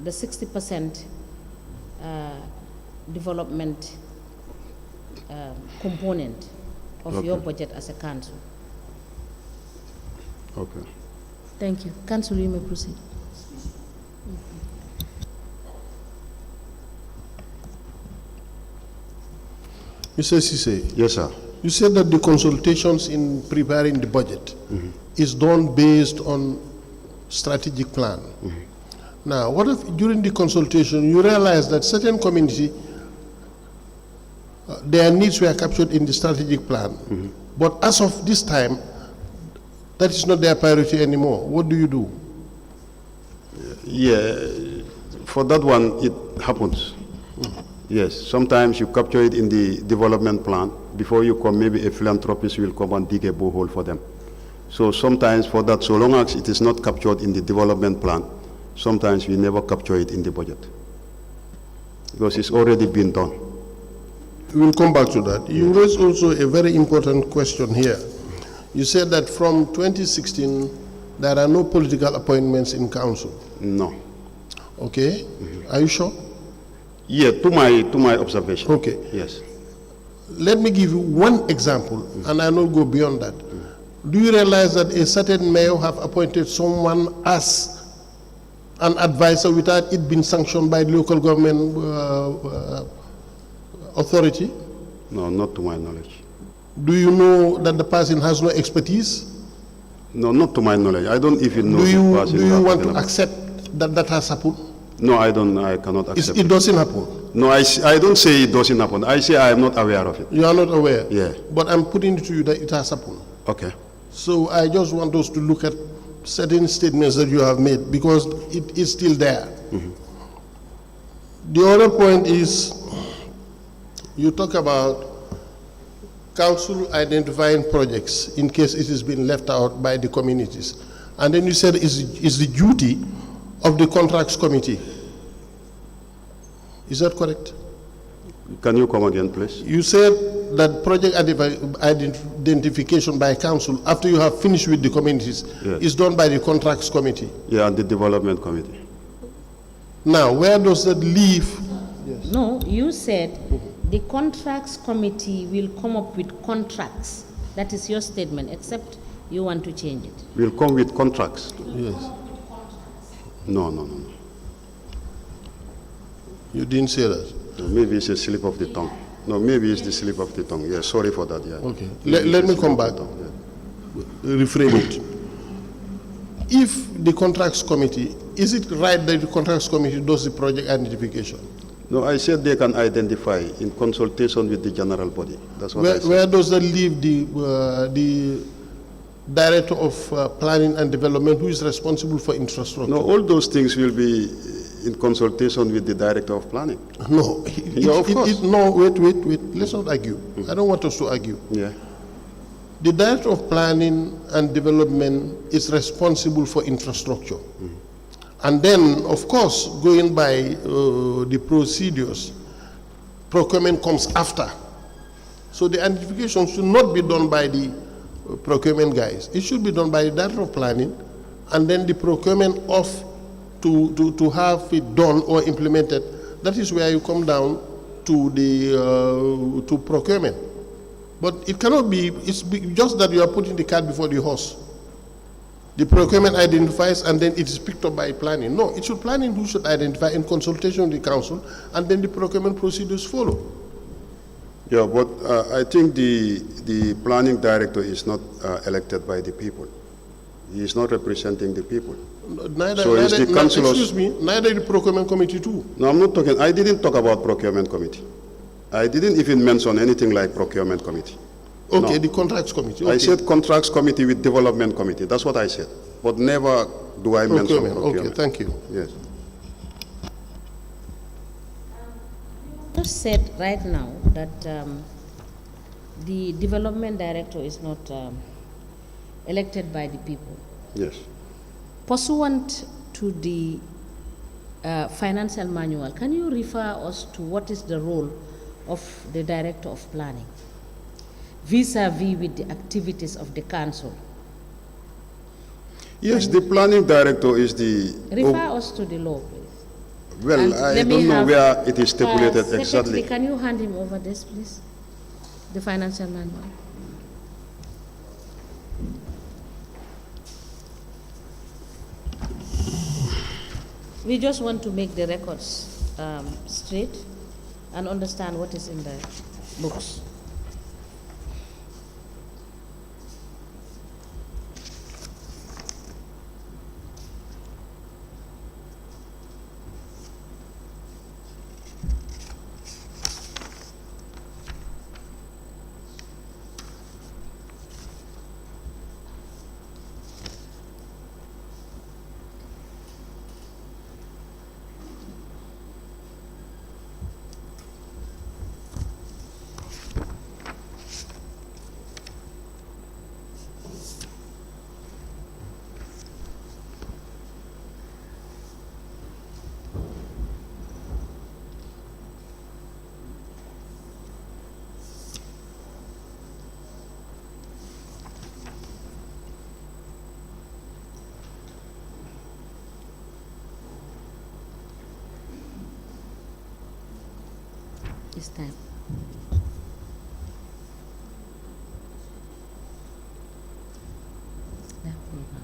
the 60% development component of your budget as a council. Okay. Thank you. Council, you may proceed. Mr. Ceesay. Yes, sir. You said that the consultations in preparing the budget is done based on strategic plan. Now, what if during the consultation you realize that certain community, their needs were captured in the strategic plan, but as of this time, that is not their priority anymore? What do you do? Yeah, for that one, it happens. Yes, sometimes you capture it in the development plan. Before you come, maybe a philanthropist will come and dig a borehole for them. So sometimes for that, so long as it is not captured in the development plan, sometimes we never capture it in the budget, because it's already been done. We will come back to that. You raised also a very important question here. You said that from 2016, there are no political appointments in council. No. Okay. Are you sure? Yeah, to my observation. Okay. Yes. Let me give you one example, and I will not go beyond that. Do you realize that a certain mayor have appointed someone as an advisor without it being sanctioned by the local government authority? No, not to my knowledge. Do you know that the person has no expertise? No, not to my knowledge. I don't even know. Do you want to accept that that has happened? No, I don't. I cannot accept it. Doesn't happen? No, I don't say it doesn't happen. I say I am not aware of it. You are not aware? Yeah. But I'm putting it to you that it has happened. Okay. So I just want us to look at certain statements that you have made, because it is still there. The other point is, you talk about council identifying projects in case it has been left out by the communities. And then you said it's the duty of the contracts committee. Is that correct? Can you come again, please? You said that project identification by council after you have finished with the communities is done by the contracts committee. Yeah, and the development committee. Now, where does that leave? Yes. No, you said the contracts committee will come up with contracts. That is your statement, except you want to change it. Will come with contracts? Yes. No. You didn't say that? No, maybe it's a slip of the tongue. No, maybe it's the slip of the tongue. Yeah, sorry for that. Yeah. Okay. Let me come back. Reframe it. If the contracts committee, is it right that the contracts committee does the project identification? No, I said they can identify in consultation with the general body. That's what I said. Where does that leave the Director of Planning and Development, who is responsible for infrastructure? No, all those things will be in consultation with the Director of Planning. No, of course. no, wait. Let's not argue. I don't want us to argue. Yeah. The Director of Planning and Development is responsible for infrastructure. And then, of course, going by the procedures, procurement comes after. So the identification should not be done by the procurement guys. It should be done by the Director of Planning, and then the procurement of to have it done or implemented. That is where you come down to the to procurement. But it cannot be. Just that you are putting the cart before the horse. The procurement identifies, and then it is picked up by planning. No, it should planning who should identify in consultation with the council, and then the procurement procedures follow. Yeah, but I think the planning director is not elected by the people. He is not representing the people. Excuse me, neither the procurement committee too. No, I'm not talking. I didn't talk about procurement committee. I didn't even mention anything like procurement committee. Okay, No. the contracts committee. Okay. I said contracts committee with development committee. That's what I said. But never do I mention procurement. Okay, thank you. Yes. Just said right now that the development director is not elected by the people. Yes. Pursuant to the financial manual, can you refer us to what is the role of the director of planning vis-a-vis with the activities of the council? Yes, the planning director is the... Refer us to the law, please. Well, And I let me don't know have, where it is stipulated Secretary, exactly. can you hand him over this, please? The financial manual. We just want to make the records straight and understand what is in the books. This time. That program.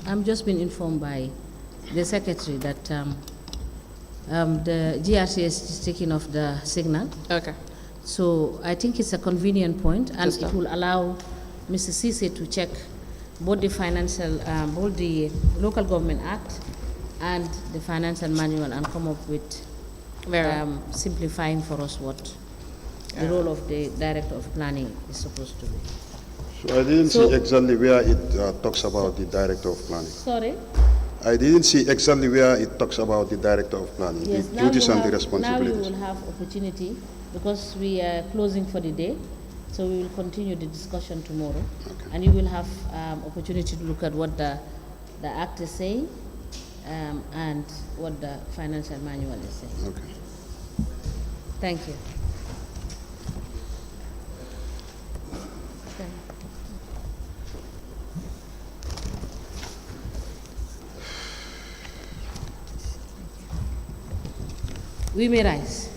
I'm just been informed by the secretary that the GRCS is taking off the signal. Okay. So I think it's a convenient point, and Just it will allow Mr. Ceesay to check both the financial, both the Local Government Act and the financial manual, and come up with simplifying for us what the role of the Director of Planning is supposed to be. So I didn't see exactly where it talks about the director of planning. Sorry? I didn't see exactly where it talks about the director of planning, Yes, the now duties you and the have- responsibilities. Now you will have opportunity, because we are closing for the day, so we will continue the discussion tomorrow. Okay. And you will have opportunity to look at what the Act is saying and what the financial manual is saying. Okay. Thank you. We may rise.